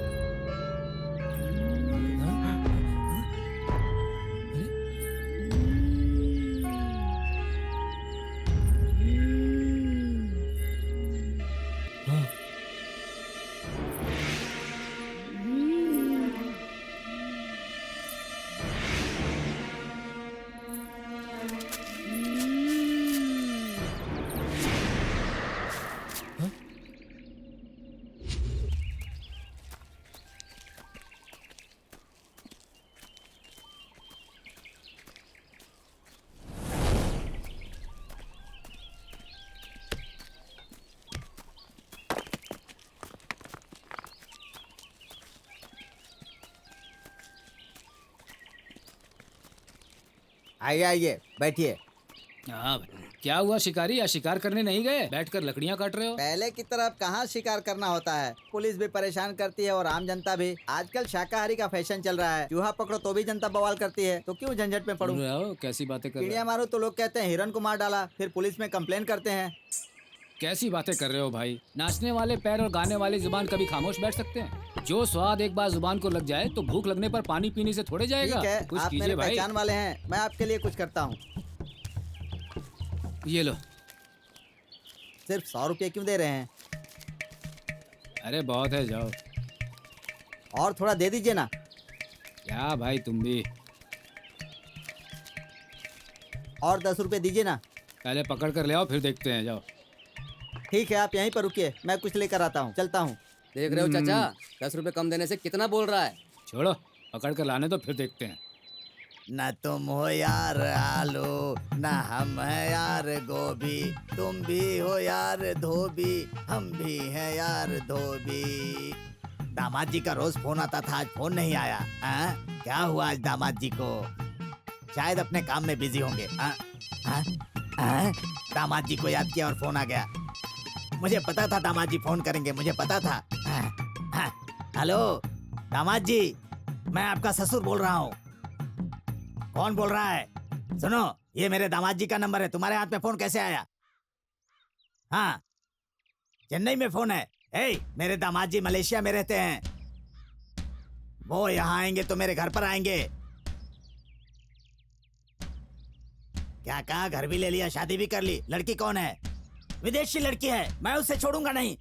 आइए आइए बैठिए।
हाँ भाई, क्या हुआ शिकारी? या शिकार करने नहीं गए? बैठकर लकड़ियाँ काट रहे हो?
पहले की तरफ कहाँ शिकार करना होता है, पुलिस भी परेशान करती है और आम जनता भी। आजकल शाकाहारी का फैशन चल रहा है, चूहा पकड़ो तो भी जनता बवाल करती है, तो क्यों झंझट में पड़ूं?
कैसी बातें कर रहे
चिड़िया
हो?
मारो तो लोग कहते हैं हिरन को मार डाला, फिर पुलिस में कंप्लेन करते हैं।
कैसी बातें कर रहे हो भाई? नाचने वाले पैर और गाने वाली जुबान कभी खामोश बैठ सकते हैं? जो स्वाद एक बार जुबान को लग जाए तो भूख लगने पर पानी पीने से थोड़े जाएगा।
ठीक है,
कुछ
आप
कीजिए
मेरे
भाई।
पहचान वाले हैं, मैं आपके लिए कुछ करता हूँ।
ये लो।
सिर्फ 100 रुपये क्यों दे रहे हैं?
अरे बहुत है, जाओ।
और थोड़ा दे दीजिए ना।
क्या भाई तुम भी?
और 10 रुपये दीजिए ना।
पहले पकड़ कर ले आओ, फिर देखते हैं, जाओ।
ठीक है, आप यहीं पर रुकिए, मैं कुछ लेकर आता हूँ, चलता हूँ।
देख रहे हो चाचा, 10 रुपए कम देने से कितना बोल रहा है।
छोड़ो, पकड़ कर लाने तो फिर देखते हैं।
न तुम हो यार आलू, न हम है यार गोभी, तुम भी हो यार धोबी, हम भी हैं यार धोबी। दामाद जी का रोज फोन आता था, आज फोन नहीं आया। क्या हुआ आज दामाद जी को? शायद अपने काम में बिजी होंगे। दामाद जी को याद किया और फोन आ गया। मुझे पता था दामाद जी फोन करेंगे, मुझे पता था। हेलो दामाद जी, मैं आपका ससुर बोल रहा हूँ। कौन बोल रहा है? सुनो, ये मेरे दामाद जी का नंबर है, तुम्हारे हाथ में फोन कैसे आया? हाँ, चेन्नई में फोन है। मेरे दामाद जी मलेशिया में रहते हैं, वो यहाँ आएंगे तो मेरे घर पर आएंगे। क्या कहा? घर भी ले लिया, शादी भी कर ली। लड़की कौन है? विदेशी लड़की है, मैं उसे छोड़ूंगा नहीं।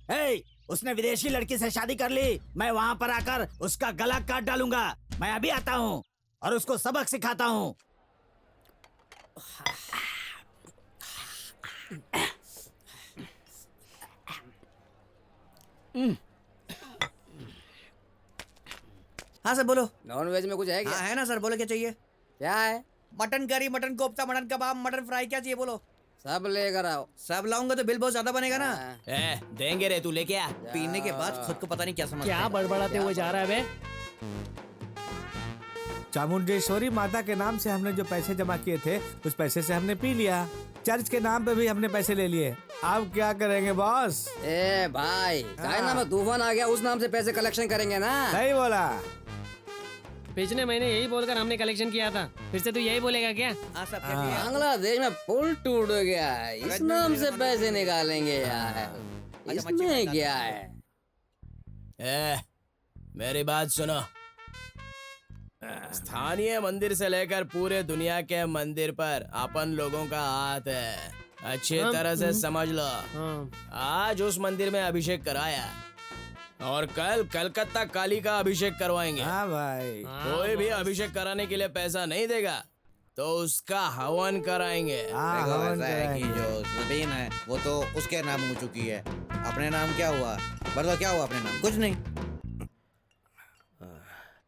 उसने विदेशी लड़की से शादी कर ली, मैं वहाँ पर आकर उसका गला काट डालूंगा। मैं अभी आता हूँ और उसको सबक सिखाता हूँ।
हाँ सर बोलो।
नॉन वेज में कुछ है क्या?
हाँ है ना सर, बोलो क्या चाहिए?
क्या है?
Mutton curry, mutton kofta, mutton kebab, mutton fry, क्या चाहिए बोलो?
सब लेकर आओ।
सब लाऊंगा तो बिल बहुत ज्यादा बनेगा ना।
देंगे रे, तू लेके आ।
पीने के बाद खुद को पता नहीं क्या समझ।
क्या बड़बड़ाते हुए जा रहा है बे?
चामुंडेश्वरी माता के नाम से हमने जो पैसे जमा किए थे, उस पैसे से हमने पी लिया। चर्च के नाम पे भी हमने पैसे ले लिए। अब क्या करेंगे बॉस?
भाई, चाइना में तूफान आ गया, उस नाम से पैसे कलेक्शन करेंगे ना।
सही बोला।
पिछले महीने यही बोलकर हमने कलेक्शन किया था, फिर से तू यही बोलेगा क्या?
बांग्लादेश में पुल टूट गया है, इस नाम से पैसे निकालेंगे यार। इसमें क्या है?
मेरी बात सुनो। स्थानीय मंदिर से लेकर पूरे दुनिया के मंदिर पर अपन लोगों का हाथ है, अच्छी तरह से समझ लो। आज उस मंदिर में अभिषेक कराया और कल कलकत्ता काली का अभिषेक करवाएंगे।
हाँ भाई।
कोई भी अभिषेक कराने के लिए पैसा नहीं देगा तो उसका हवन कराएंगे।
देखो ऐसा है कि जो जमीन है वो तो उसके नाम हो चुकी है, अपने नाम क्या हुआ? बताओ क्या हुआ अपने नाम? कुछ नहीं।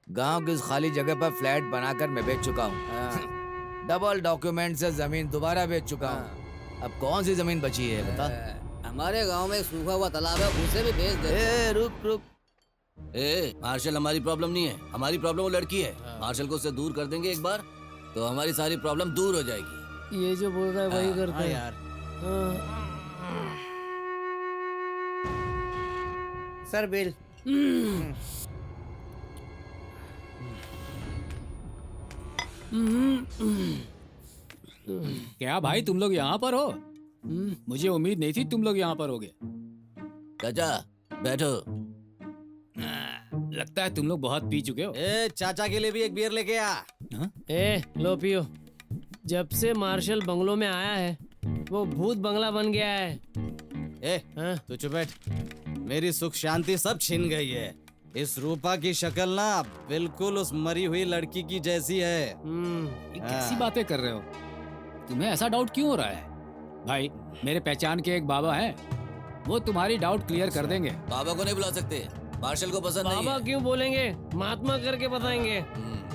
गांव की उस खाली जगह पर फ्लैट बनाकर मैं बेच चुका हूँ। डबल डॉक्यूमेंट से जमीन दोबारा बेच चुका हूँ। अब कौन सी जमीन बची है बता?
हमारे गांव में एक सूखा हुआ तालाब है, उसे भी बेच दे।
रुक। मार्शल, हमारी प्रॉब्लम नहीं है, हमारी प्रॉब्लम वो लड़की है। मार्शल को उससे दूर कर देंगे एक बार तो हमारी सारी प्रॉब्लम दूर हो जाएगी।
ये जो बोल रहा है वही करते हैं
यार। Sir bill.
क्या भाई तुम लोग यहाँ पर हो? मुझे उम्मीद नहीं थी तुम लोग यहाँ पर होगे।
चाचा बैठो।
लगता है तुम लोग बहुत पी चुके हो।
चाचा के लिए भी एक बियर लेके आ।
लो पियो। जब से मार्शल बंगलों में आया है वो भूत बंगला बन गया है।
तू चुप बैठ। मेरी सुख शांति सब छीन गई है। इस रूपा की शक्ल ना बिल्कुल उस मरी हुई लड़की की जैसी है।
ये कैसी बातें कर रहे हो? तुम्हें ऐसा डाउट क्यों हो रहा है? भाई, मेरे पहचान के एक बाबा हैं, वो तुम्हारी डाउट क्लियर कर देंगे।
बाबा को नहीं बुला सकते, मार्शल को पसंद नहीं है।
बाबा क्यों बोलेंगे, महात्मा करके बताएंगे।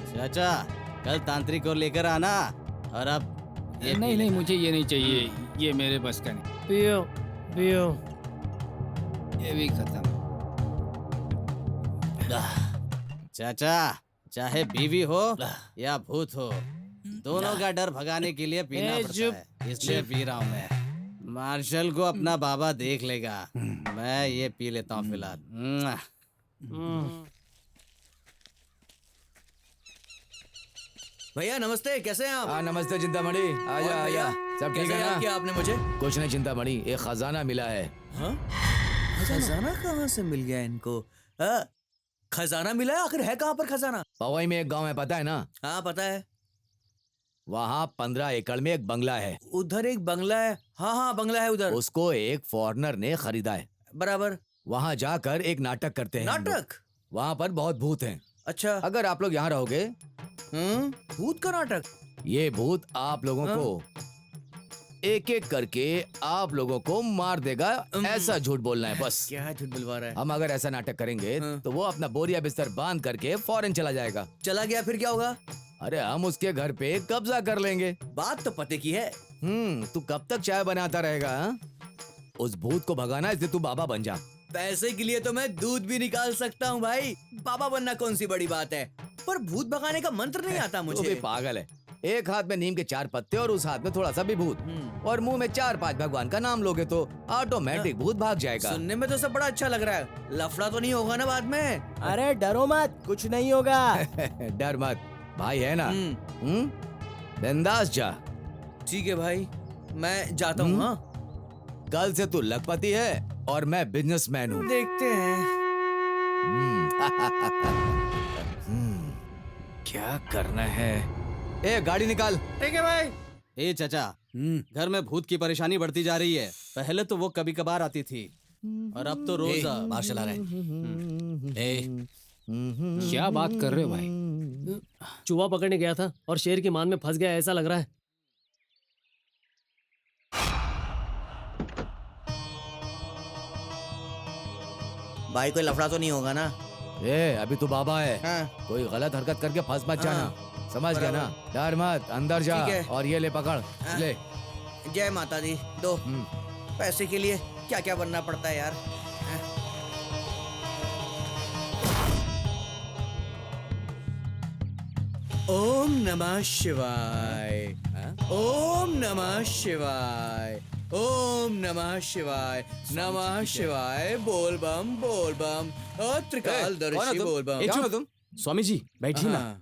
चाचा कल तांत्रिक को लेकर आना। और अब
नहीं, मुझे ये नहीं चाहिए, ये मेरे बस का नहीं।
पियो।
ये भी खत्म।
चाचा चाहे बीवी हो या भूत हो, दोनों का डर भगाने के लिए पीना पड़ता है, इसलिए पी रहा हूँ मैं। मार्शल को अपना बाबा देख लेगा, मैं ये पी लेता हूँ फिलहाल।
भैया नमस्ते, कैसे हैं आप?
हाँ नमस्ते चिंतामणि, आजा आजा, सब ठीक है ना?
किया आपने मुझे?
कुछ नहीं चिंतामणि, एक खजाना मिला है।
हाँ? खजाना कहाँ से मिल गया इनको? खजाना मिला है? आखिर है कहाँ पर खजाना?
पवई में एक गांव है, पता है ना?
हाँ पता है।
वहाँ 15 एकड़ में एक बंगला है।
उधर एक बंगला है? हाँ हाँ बंगला है उधर।
उसको एक फॉरेनर ने खरीदा है।
बराबर।
वहाँ जाकर एक नाटक करते हैं।
नाटक?
वहाँ पर बहुत भूत हैं।
अच्छा।
अगर आप लोग यहाँ रहोगे।
भूत का नाटक?
ये भूत आप लोगों को एक एक करके आप लोगों को मार देगा, ऐसा झूठ बोलना है बस।
क्या झूठ बुलवा रहा है?
हम अगर ऐसा नाटक करेंगे तो वो अपना बोरिया बिस्तर बांध करके फौरन चला जाएगा।
चला गया फिर क्या होगा?
अरे हम उसके घर पे कब्जा कर लेंगे।
बात तो पते की है।
तू कब तक चाय बनाता रहेगा? हा? उस भूत को भगाना, इसलिए तू बाबा बन जा।
पैसे के लिए तो मैं दूध भी निकाल सकता हूँ भाई, बाबा बनना कौन सी बड़ी बात है। पर भूत भगाने का मंत्र नहीं आता मुझे।
तू भी पागल है। एक हाथ में नीम के 4 पत्ते और उस हाथ में थोड़ा सा विभूत, और मुंह में 4-5 भगवान का नाम लोगे तो ऑटोमेटिक भूत भाग जाएगा।
सुनने में तो सब बड़ा अच्छा लग रहा है। लफड़ा तो नहीं होगा ना बाद में?
अरे डरो मत, कुछ नहीं होगा।
डर मत, भाई है ना? बिंदास जा।
ठीक है भाई, मैं जाता हूँ। हाँ,
कल से तू लखपति है और मैं बिजनेसमैन हूँ।
देखते हैं।
क्या करना है? ए गाड़ी निकाल।
ठीक है भाई।
ए चाचा, घर में भूत की परेशानी बढ़ती जा रही है। पहले तो वो कभी कभार आती थी और अब तो रोज
मार्शल आ रहे हैं।
क्या बात कर रहे हो भाई? चूहा पकड़ने गया था और शेर की मान में फंस गया, ऐसा लग रहा है।
भाई कोई लफड़ा तो नहीं होगा ना?
अभी तू बाबा है।
हाँ।
कोई गलत हरकत करके फंस मत जाना। समझ गया ना? डर मत, अंदर जा और ये ले पकड़। ले।
जय माता दी। दो। पैसे के लिए क्या क्या बनना पड़ता है यार। ओम नमः शिवाय। ओम नमः शिवाय। ओम नमः शिवाय। नमः शिवाय। बोल बम बोल बम। त्रिकालदर्शी बोल बम।
तुम स्वामी जी बैठिए ना।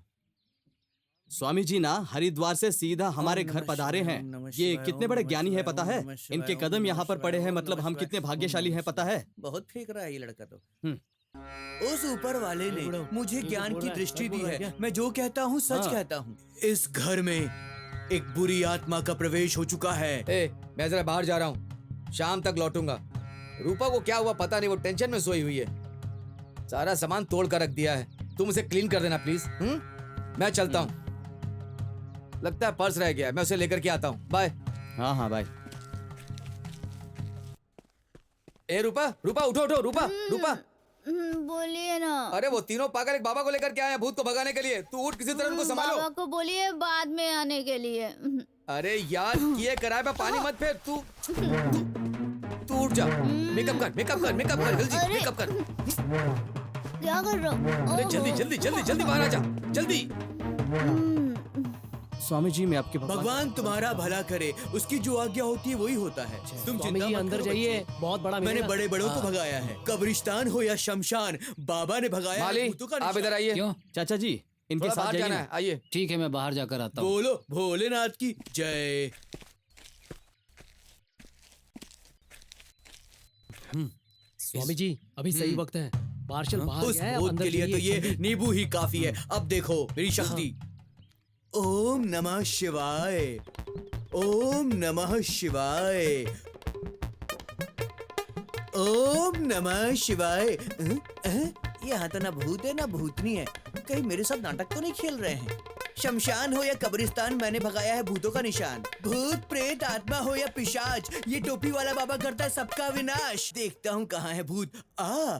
स्वामी जी ना हरिद्वार से सीधा हमारे घर पधारे हैं। ये कितने बड़े ज्ञानी है पता है? इनके कदम यहाँ पर पड़े हैं, मतलब हम कितने भाग्यशाली हैं पता है?
बहुत फेंक रहा है ये लड़का तो। उस ऊपर वाले ने मुझे ज्ञान की दृष्टि दी है। मैं जो कहता हूँ सच कहता हूँ। इस घर में एक बुरी आत्मा का प्रवेश हो चुका है।
मैं जरा बाहर जा रहा हूँ, शाम तक लौटूंगा। रूपा को क्या हुआ पता नहीं, वो टेंशन में सोई हुई है। सारा सामान तोड़ कर रख दिया है, तुम उसे क्लीन कर देना प्लीज। मैं चलता हूँ। लगता है पर्स रह गया है, मैं उसे लेकर के आता हूँ। बाय।
हाँ हाँ बाय।
रूपा रूपा उठो उठो। रूपा रूपा
बोलिए ना।
अरे वो तीनों पागल एक बाबा को लेकर के आए हैं भूत को भगाने के लिए। तू उठ, किसी तरह उनको संभालो।
बाबा को बोलिए बाद में आने के लिए।
अरे यार किए कराए पे पानी मत फेर। तू उठ जा। मेकअप कर जल्दी मेकअप कर।
क्या कर रहा हूँ?
अरे जल्दी बाहर आ जा जल्दी।
स्वामी जी मैं आपके
भगवान तुम्हारा भला करे, उसकी जो आज्ञा होती है वही होता है। तुम चिंता मत
अंदर
करो
जाइए,
बच्चे।
बहुत बड़ा
मैंने बड़े बड़ों को भगाया है, कब्रिस्तान हो या शमशान, बाबा ने भगाया है।
आप इधर आइए।
क्यों
चाचा जी इनके साथ
जाना है, आइए।
ठीक है, मैं बाहर जाकर आता हूँ।
बोलो भोलेनाथ की जय।
स्वामी जी अभी सही वक्त है। मार्शल बाहर
उस
गया है, अब
भूत
अंदर
के लिए तो
जाइए,
ये नींबू ही काफी है। अब देखो मेरी शक्ति। ओम नमः शिवाय। ओम नमः शिवाय। ओम नमः शिवाय। यहाँ तो ना भूत है ना भूतनी है। कहीं मेरे साथ नाटक तो नहीं खेल रहे हैं? शमशान हो या कब्रिस्तान, मैंने भगाया है भूतों का निशान। भूत प्रेत आत्मा हो या पिशाच, ये टोपी वाला बाबा करता है सबका विनाश। देखता हूँ कहाँ है भूत।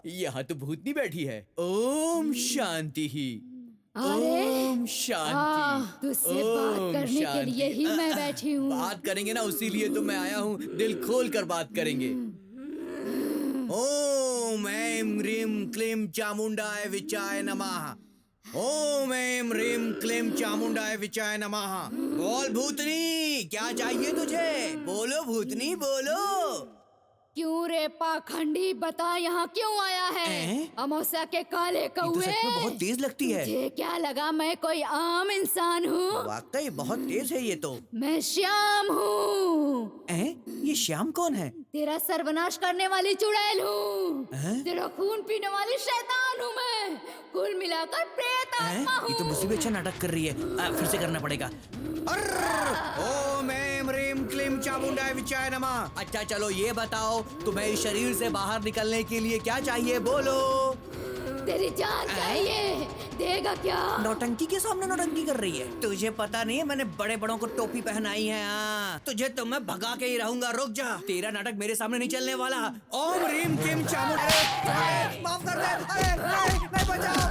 यहाँ तो भूतनी बैठी है। ओम शांति ही। ओम शांति।
तुझसे बात करने के लिए ही मैं बैठी हूँ।
बात करेंगे ना, उसी लिए तो मैं आया हूँ। दिल खोल कर बात करेंगे। ओम ऐं ह्रीं क्लीं चामुंडाय विचाय नमः। ओम ऐं ह्रीं क्लीं चामुंडाय विचाय नमः। बोल भूतनी, क्या चाहिए तुझे? बोलो भूतनी, बोलो।
क्यों रे पाखंडी, बता यहाँ क्यों आया है? अमावस्या के काले कौवे।
बहुत तेज लगती है।
मुझे क्या लगा मैं कोई आम इंसान हूँ?
वाकई बहुत तेज है ये तो।
मैं श्याम हूँ।
ये श्याम कौन है?
तेरा सर्वनाश करने वाली चुड़ैल हूँ। तेरा खून पीने वाली शैतान हूँ मैं। कुल मिलाकर प्रेत आत्मा हूँ।
ये तो मुझसे भी अच्छा नाटक कर रही है। फिर से करना पड़ेगा। ओम ऐं ह्रीं क्लीं चामुंडाय विचाय नमः। अच्छा चलो ये बताओ, तुम्हें इस शरीर से बाहर निकलने के लिए क्या चाहिए? बोलो।
तेरी जान चाहिए, देगा क्या?
नौटंकी के सामने नौटंकी कर रही है। तुझे पता नहीं है मैंने बड़े बड़ों को टोपी पहनाई है। तुझे तो मैं भगा के ही रहूंगा। रुक जा, तेरा नाटक मेरे सामने नहीं चलने वाला। ओम ह्रीं क्लीं चामुंडाय। माफ कर दे। नहीं बचाओ,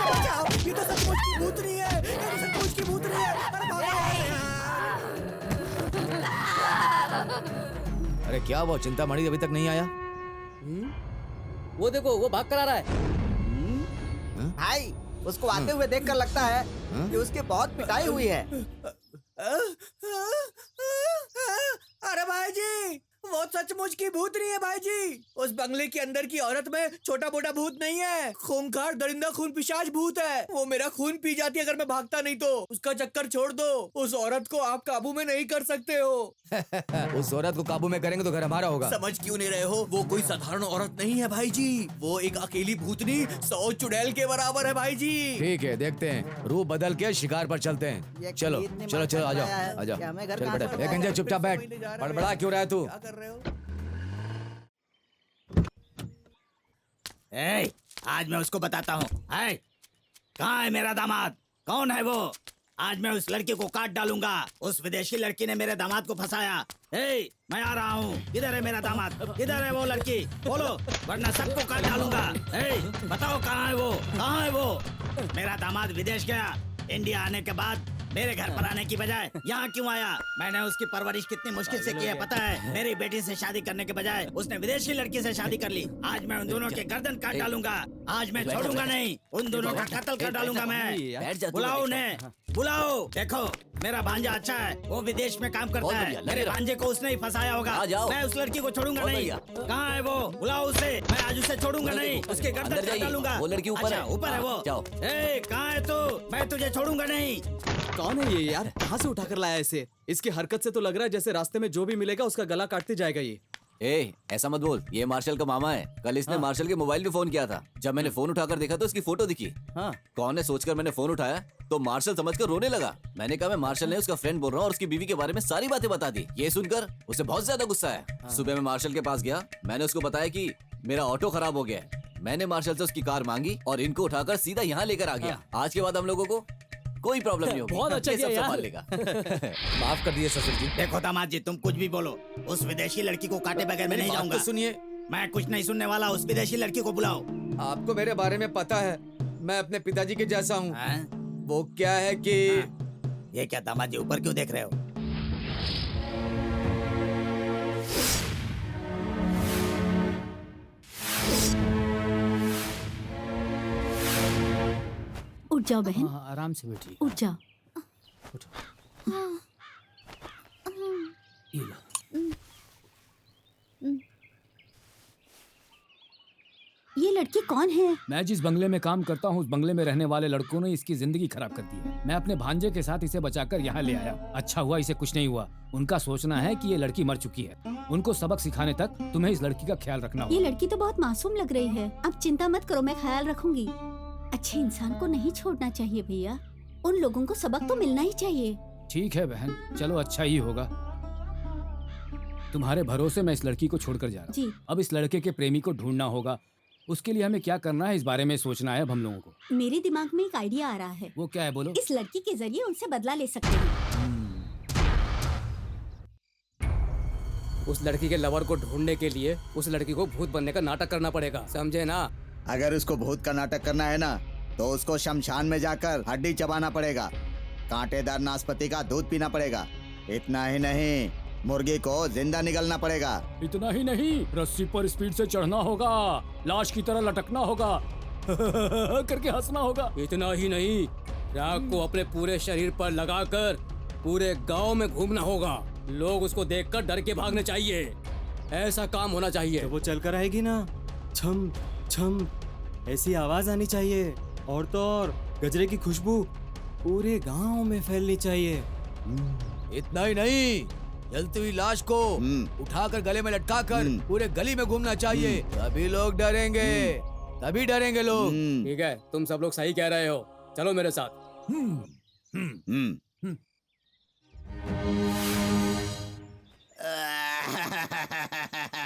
बचाओ। ये तो सचमुच की भूतनी है। ये तो सचमुच की भूतनी है।
अरे क्या वो चिंतामणि अभी तक नहीं आया?
वो देखो, वो भाग कर आ रहा है।
भाई, उसको आते हुए देखकर लगता है कि उसकी बहुत पिटाई हुई है।
अरे भाई जी, वो सचमुच की भूतनी है भाई जी। उस बंगले के अंदर की औरत में छोटा मोटा भूत नहीं है, खूंखार दरिंदा खून पिशाच भूत है। वो मेरा खून पी जाती है अगर मैं भागता नहीं तो। उसका चक्कर छोड़ दो, उस औरत को आप काबू में नहीं कर सकते हो।
उस औरत को काबू में करेंगे तो घर हमारा होगा।
समझ क्यों नहीं रहे हो? वो कोई साधारण औरत नहीं है भाई जी। वो एक अकेली भूतनी 100 चुड़ैल के बराबर है भाई जी।
ठीक है, देखते हैं। रूप बदल के शिकार पर चलते हैं। चलो चलो चलो, आ जाओ आ जाओ। चल बेटा, एक गंजा चुपचाप बैठ। बड़बड़ा क्यों रहा है तू?
आज मैं उसको बताता हूँ। कहाँ है मेरा दामाद? कौन है वो? आज मैं उस लड़की को काट डालूंगा। उस विदेशी लड़की ने मेरे दामाद को फंसाया। मैं आ रहा हूँ। किधर है मेरा दामाद? किधर है वो लड़की? बोलो, वरना सबको काट डालूंगा। बताओ कहाँ है वो? कहाँ है वो? मेरा दामाद विदेश गया। इंडिया आने के बाद मेरे घर पर आने की बजाय यहाँ क्यों आया? मैंने उसकी परवरिश कितनी मुश्किल से की है पता है? मेरी बेटी से शादी करने के बजाय उसने विदेशी लड़की से शादी कर ली। आज मैं उन दोनों के गर्दन काट डालूंगा। आज मैं छोड़ूंगा नहीं। उन दोनों का कत्ल कर डालूंगा मैं। बुलाओ उन्हें, बुलाओ। देखो, मेरा भांजा अच्छा है, वो विदेश में काम करता है। मेरे भांजे को उसने ही फंसाया होगा। मैं उस लड़की को छोड़ूंगा नहीं। कहाँ है वो? बुलाओ उसे। मैं आज उसे छोड़ूंगा नहीं। उसके गर्दन काट डालूंगा।
वो लड़की ऊपर है।
ऊपर है वो। कहाँ है तू? मैं तुझे छोड़ूंगा नहीं।
कौन है ये यार? कहाँ से उठाकर लाया इसे? इसकी हरकत से तो लग रहा है जैसे रास्ते में जो भी मिलेगा उसका गला काटते जाएगा ये।
ऐसा मत बोल, ये मार्शल का मामा है। कल इसने मार्शल के मोबाइल पे फोन किया था। जब मैंने फोन उठाकर देखा तो उसकी फोटो दिखी। कौन है सोचकर मैंने फोन उठाया तो मार्शल समझकर रोने लगा। मैंने कहा मैं मार्शल नहीं उसका फ्रेंड बोल रहा हूँ और उसकी बीवी के बारे में सारी बातें बता दी। ये सुनकर उसे बहुत ज्यादा गुस्सा आया। सुबह मैं मार्शल के पास गया। मैंने उसको बताया कि मेरा ऑटो खराब हो गया है। मैंने मार्शल से उसकी कार मांगी और इनको उठाकर सीधा यहाँ लेकर आ गया। आज के बाद हम लोगों को कोई प्रॉब्लम नहीं होगी।
बहुत अच्छा किया यार।
संभाल लेगा।
माफ कर दिए ससुर जी।
देखो दामाद जी, तुम कुछ भी बोलो, उस विदेशी लड़की को काटे बगैर मैं नहीं जाऊंगा।
सुनिए,
मैं कुछ नहीं सुनने वाला। उस विदेशी लड़की को बुलाओ।
आपको मेरे बारे में पता है, मैं अपने पिताजी के जैसा हूँ। वो क्या है कि
ये क्या दामाद जी, ऊपर क्यों देख रहे हो?
उठ जाओ बहन।
आराम से बैठिए।
उठ जाओ।
ये लो।
ये लड़की कौन है?
मैं जिस बंगले में काम करता हूँ उस बंगले में रहने वाले लड़कों ने इसकी जिंदगी खराब कर दी है। मैं अपने भांजे के साथ इसे बचाकर यहाँ ले आया। अच्छा हुआ इसे कुछ नहीं हुआ। उनका सोचना है कि ये लड़की मर चुकी है। उनको सबक सिखाने तक तुम्हें इस लड़की का ख्याल रखना होगा।
ये लड़की तो बहुत मासूम लग रही है। अब चिंता मत करो, मैं ख्याल रखूंगी। अच्छे इंसान को नहीं छोड़ना चाहिए भैया। उन लोगों को सबक तो मिलना ही चाहिए।
ठीक है बहन, चलो अच्छा ही होगा। तुम्हारे भरोसे मैं इस लड़की को छोड़कर जा रहा हूँ। अब इस लड़के के प्रेमी को ढूंढना होगा। उसके लिए हमें क्या करना है इस बारे में सोचना है अब हम लोगों को।
मेरे दिमाग में एक आइडिया आ रहा है।
वो क्या है बोलो?
इस लड़की के जरिए उनसे बदला ले सकते हैं।
उस लड़की के लवर को ढूंढने के लिए उस लड़की को भूत बनने का नाटक करना पड़ेगा, समझे ना?
अगर उसको भूत का नाटक करना है ना तो उसको शमशान में जाकर हड्डी चबाना पड़ेगा, कांटेदार नाशपाती का दूध पीना पड़ेगा। इतना ही नहीं, मुर्गी को जिंदा निगलना पड़ेगा।
इतना ही नहीं, रस्सी पर स्पीड से चढ़ना होगा, लाश की तरह लटकना होगा।
करके हंसना होगा।
इतना ही नहीं, राग को अपने पूरे शरीर पर लगाकर पूरे गांव में घूमना होगा। लोग उसको देखकर डर के भागने चाहिए। ऐसा काम होना चाहिए।
तो वो चलकर आएगी ना, छम छम ऐसी आवाज आनी चाहिए, और तो और गजरे की खुशबू पूरे गांव में फैलनी चाहिए।
इतना ही नहीं, जलती हुई लाश को उठाकर गले में लटकाकर पूरे गली में घूमना चाहिए। तभी लोग डरेंगे, तभी डरेंगे लोग।
ठीक है, तुम सब लोग सही कह रहे हो, चलो मेरे साथ।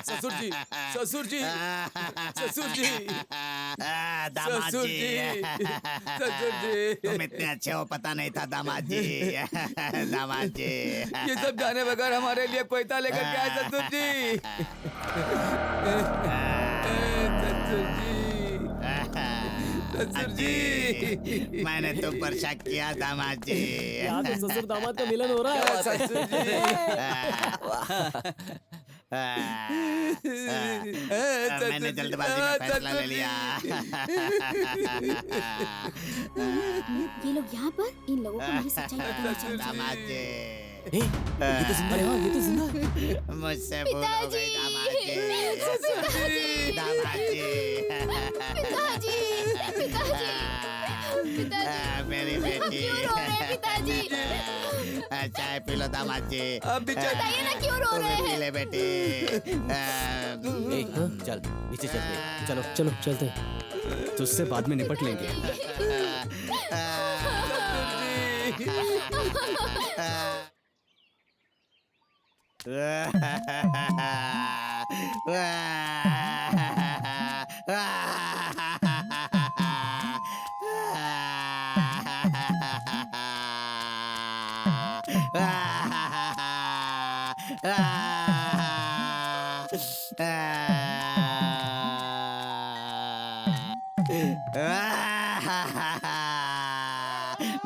ससुर जी, ससुर जी, ससुर जी,
दामाद
ससुर
जी,
जी, ससुर जी।
तुम इतने अच्छे हो पता नहीं था दामाद जी। दामाद जी,
ये सब जाने बगैर हमारे लिए कोयता लेकर के आए ससुर जी। ससुर जी, ससुर जी,
मैंने तुम पर शक किया दामाद जी।
यहाँ तो ससुर दामाद का मिलन हो रहा है।
ससुर जी।
मैंने जल्दबाजी में फैसला ले लिया।
ये लोग यहाँ पर, इन लोगों को मेरी सच्चाई पता चल जाए।
दामाद जी,
ये तो जिंदा है। हाँ, ये तो जिंदा है।
मुझसे भूल हो गई दामाद जी। दामाद जी, मेरी बेटी।
क्यों रो रहे हैं पिताजी?
चाय पी लो दामाद जी।
बताइए ना क्यों रो रहे
पी
हैं?
ले बेटी।
चल नीचे चलते।
चलो चलो चलते हैं।
तुझसे बाद में निपट लेंगे।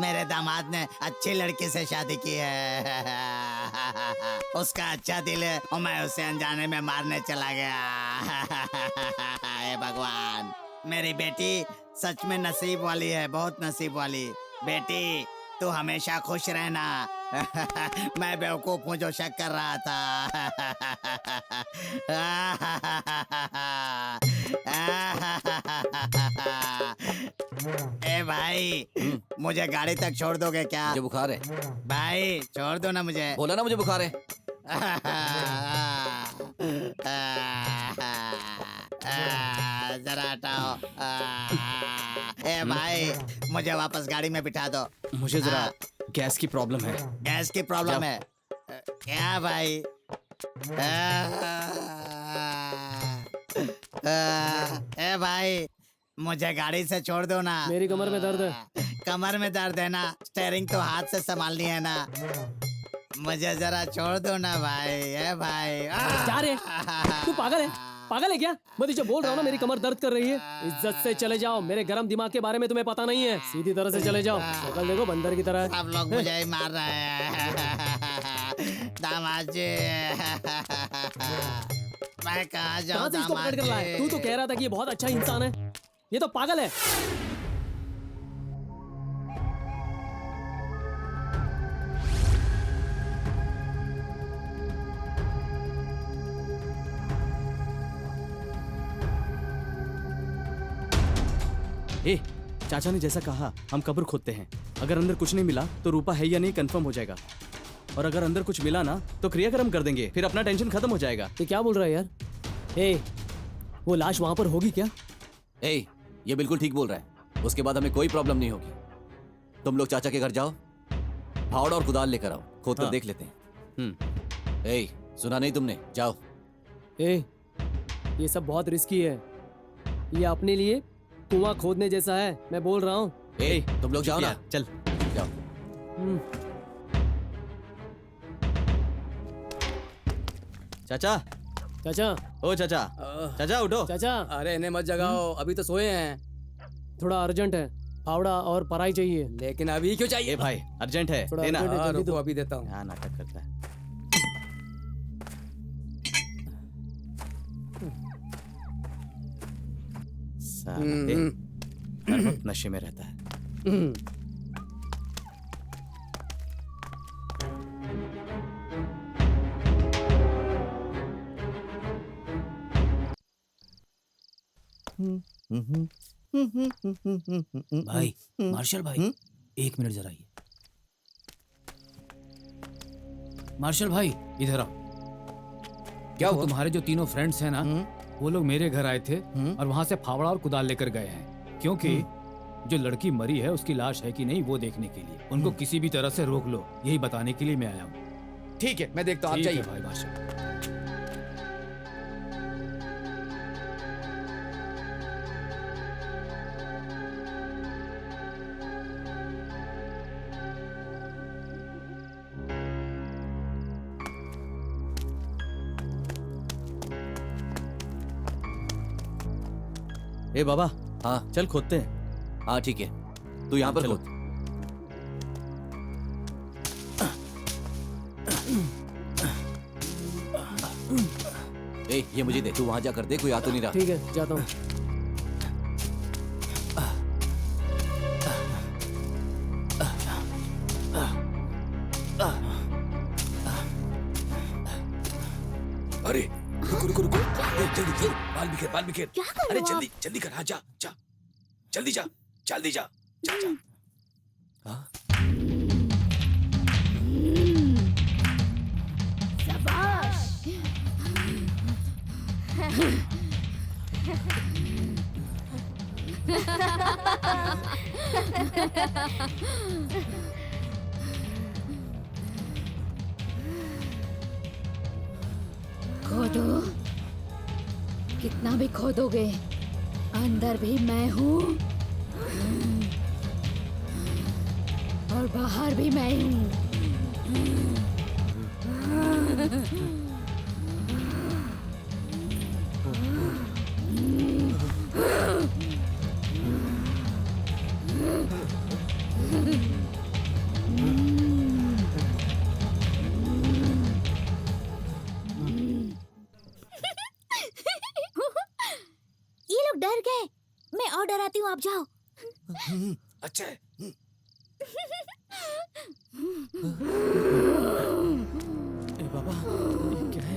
मेरे दामाद ने अच्छी लड़की से शादी की है। उसका अच्छा दिल है और मैं उसे अनजाने में मारने चला गया। हे भगवान, मेरी बेटी सच में नसीब वाली है, बहुत नसीब वाली। बेटी तू हमेशा खुश रहना। मैं बेवकूफ हूँ जो शक कर रहा था। ए भाई, मुझे गाड़ी तक छोड़ दोगे क्या?
मुझे बुखार है
भाई, छोड़ दो ना मुझे।
बोला ना मुझे बुखार है।
जरा हटाओ। ए भाई, मुझे वापस गाड़ी में बिठा दो।
मुझे जरा गैस की प्रॉब्लम है।
गैस की प्रॉब्लम है क्या भाई? ए भाई, मुझे गाड़ी से छोड़ दो ना।
मेरी कमर में दर्द है।
कमर में दर्द है ना? स्टेयरिंग तो हाथ से संभालनी है ना। मुझे जरा छोड़ दो ना भाई। ए भाई,
क्या रे, तू पागल है? पागल है क्या? मैं तुझे बोल रहा हूँ ना, मेरी कमर दर्द कर रही है। इज्जत से चले जाओ, मेरे गरम दिमाग के बारे में तुम्हें पता नहीं है। सीधी तरह से चले जाओ। शक्ल देखो बंदर की तरह है।
सब लोग मुझे ही मार रहे हैं। दामाद जी, मैं कहाँ जाऊँ?
कहाँ से इसको पकड़ कर लाया है? तू तो कह रहा था कि ये बहुत अच्छा इंसान है। ये तो पागल है।
ए, चाचा ने जैसा कहा, हम कब्र खोदते हैं। अगर अंदर कुछ नहीं मिला तो रूपा है या नहीं कंफर्म हो जाएगा, और अगर अंदर कुछ मिला ना तो क्रियाक्रम कर देंगे, फिर अपना टेंशन खत्म हो जाएगा।
ये क्या बोल रहा है यार? ए, वो लाश वहां पर होगी क्या?
ए, ये बिल्कुल ठीक बोल रहा है। उसके बाद हमें कोई प्रॉब्लम नहीं होगी। तुम लोग चाचा के घर जाओ, फावड़ा और कुदाल लेकर आओ, खोद कर
हाँ।
देख लेते हैं। ए, सुना नहीं तुमने? जाओ।
ए, ये सब बहुत रिस्की है। ये अपने लिए कुआं खोदने जैसा है, मैं बोल रहा हूँ।
ए, तुम लोग जाओ ना।
चल
जाओ।
चाचा,
चाचा,
ओ चाचा, चाचा उठो।
चाचा,
अरे इन्हें मत जगाओ, अभी तो सोए हैं।
थोड़ा अर्जेंट है, फावड़ा और पराई चाहिए।
लेकिन अभी क्यों चाहिए?
ए भाई, अर्जेंट है,
थोड़ा
देना।
urgent है, जल्दी
रुको,
दो।
अभी देता हूँ।
यहाँ नाटक करता है। साले।
हर वक्त नशे में रहता है।
भाई मार्शल भाई, एक मिनट जरा, ये मार्शल भाई इधर आओ। क्या हुआ? तुम्हारे जो तीनों फ्रेंड्स हैं ना, वो लोग मेरे घर आए थे और वहां से फावड़ा और कुदाल लेकर गए हैं, क्योंकि जो लड़की मरी है उसकी लाश है कि नहीं वो देखने के लिए। उनको किसी भी तरह से रोक लो, यही बताने के लिए मैं आया हूँ।
ठीक है, मैं देखता हूँ, आप जाइए।
भाई मार्शल।
ए बाबा,
हाँ
चल खोदते हैं।
हाँ ठीक है, तू यहाँ पर खोद। ए, ये मुझे दे, तू वहां जाकर दे, कोई आ तो नहीं रहा।
ठीक है, जाता हूँ।
अरे रुको रुको रुको, जल्दी जल्दी, बाल बिखेर।
क्या कर रहे
अरे
हो
जल्दी जल्दी कर, हाँ जा जा, जल्दी जा, जल्दी जा, जा जा।
खोदो, कितना भी खोदोगे, अंदर भी मैं हूँ और बाहर भी मैं हूँ।
ये लोग डर गए, मैं और डराती हूँ, आप जाओ।
अच्छा है।
ए बाबा, ये क्या है?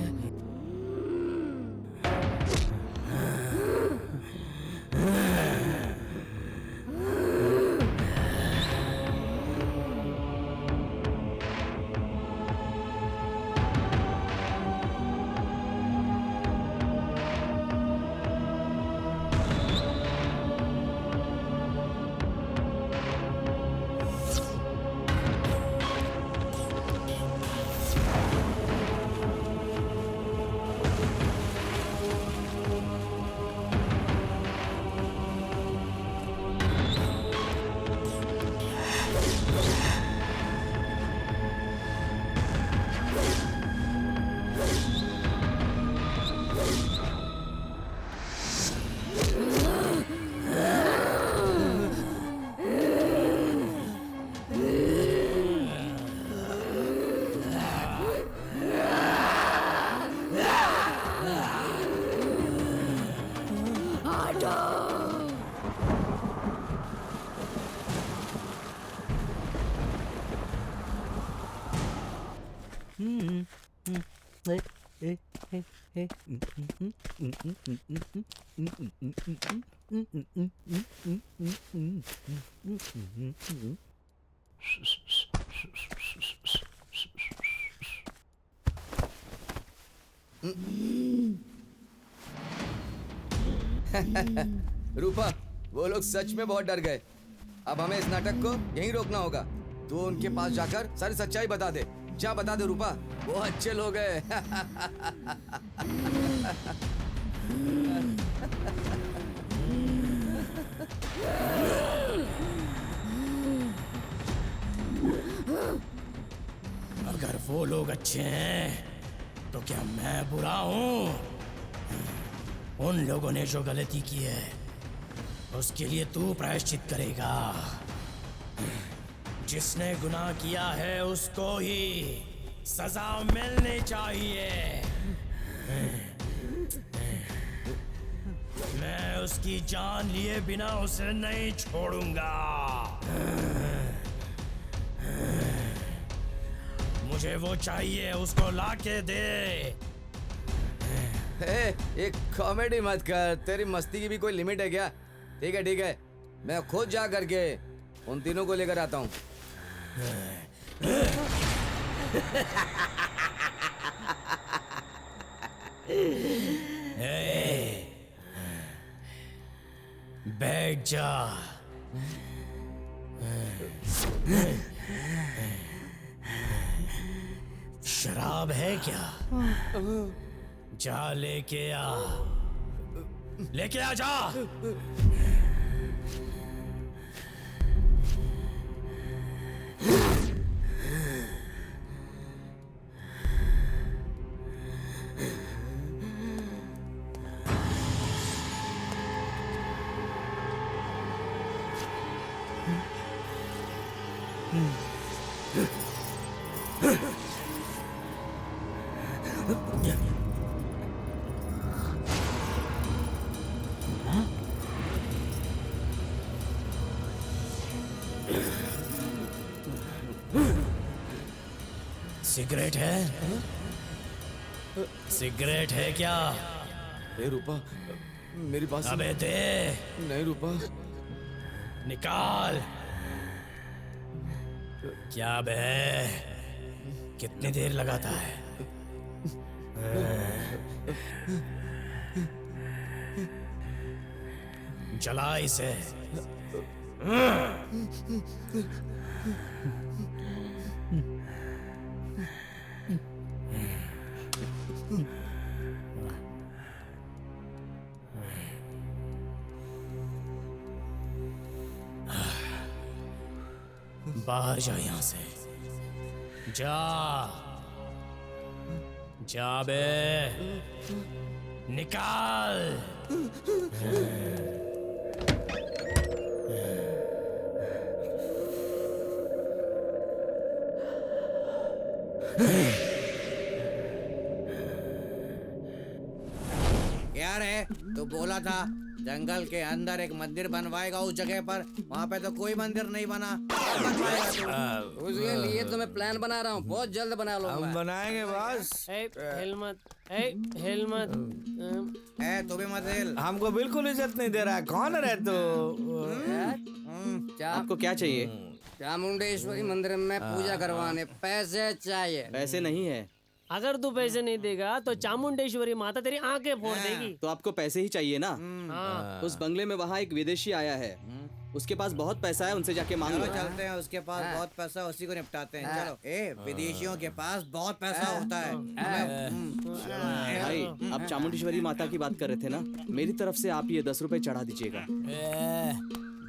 रूपा, वो लोग सच में बहुत डर गए। अब हमें इस नाटक को यहीं रोकना होगा। तू उनके पास जाकर सारी सच्चाई बता दे। जा बता दे रूपा, वो अच्छे लोग हैं।
अगर वो लोग अच्छे हैं तो क्या मैं बुरा हूँ? उन लोगों ने जो गलती की है उसके लिए तू प्रायश्चित करेगा। जिसने गुनाह किया है उसको ही सजा मिलनी चाहिए। मैं उसकी जान लिए बिना उसे नहीं छोड़ूंगा। मुझे वो चाहिए, उसको लाके दे।
एक कॉमेडी मत कर, तेरी मस्ती की भी कोई लिमिट है क्या? ठीक है, मैं खुद जा करके उन तीनों को लेकर आता हूँ।
बैठ जा। शराब है क्या? जा लेके आ जा। सिगरेट है? सिगरेट है क्या?
ए रूपा, मेरी बात सुन।
अबे दे।
नहीं रूपा,
निकाल। क्या बे, कितनी देर लगाता है? जला इसे। बाहर जा यहाँ से। जा बे, निकाल।
क्या रे, तू बोला था जंगल के अंदर एक मंदिर बनवाएगा उस जगह पर, वहाँ पे तो कोई मंदिर नहीं बना।
उसके लिए तो मैं प्लान बना रहा हूँ, बहुत जल्द बना लूंगा।
हम बनाएंगे बॉस।
हिल मत।
तू भी मत हिल।
हमको बिल्कुल इज्जत नहीं दे रहा है। कौन है तू?
आपको क्या चाहिए?
चामुंडेश्वरी मंदिर में पूजा करवाने पैसे चाहिए।
पैसे नहीं है।
अगर तू पैसे नहीं देगा तो चामुंडेश्वरी माता तेरी आंखें फोड़ देगी।
तो आपको पैसे ही चाहिए ना?
हाँ।
उस बंगले में वहाँ एक विदेशी आया है, उसके पास बहुत पैसा है, उनसे जाके मांग लो।
चलते हैं, उसके पास बहुत पैसा, उसी को निपटाते हैं। चलो। विदेशियों के पास बहुत पैसा होता है।
भाई, आप चामुंडेश्वरी माता की बात कर रहे थे ना, मेरी तरफ से आप ये 10 रुपए चढ़ा दीजिएगा।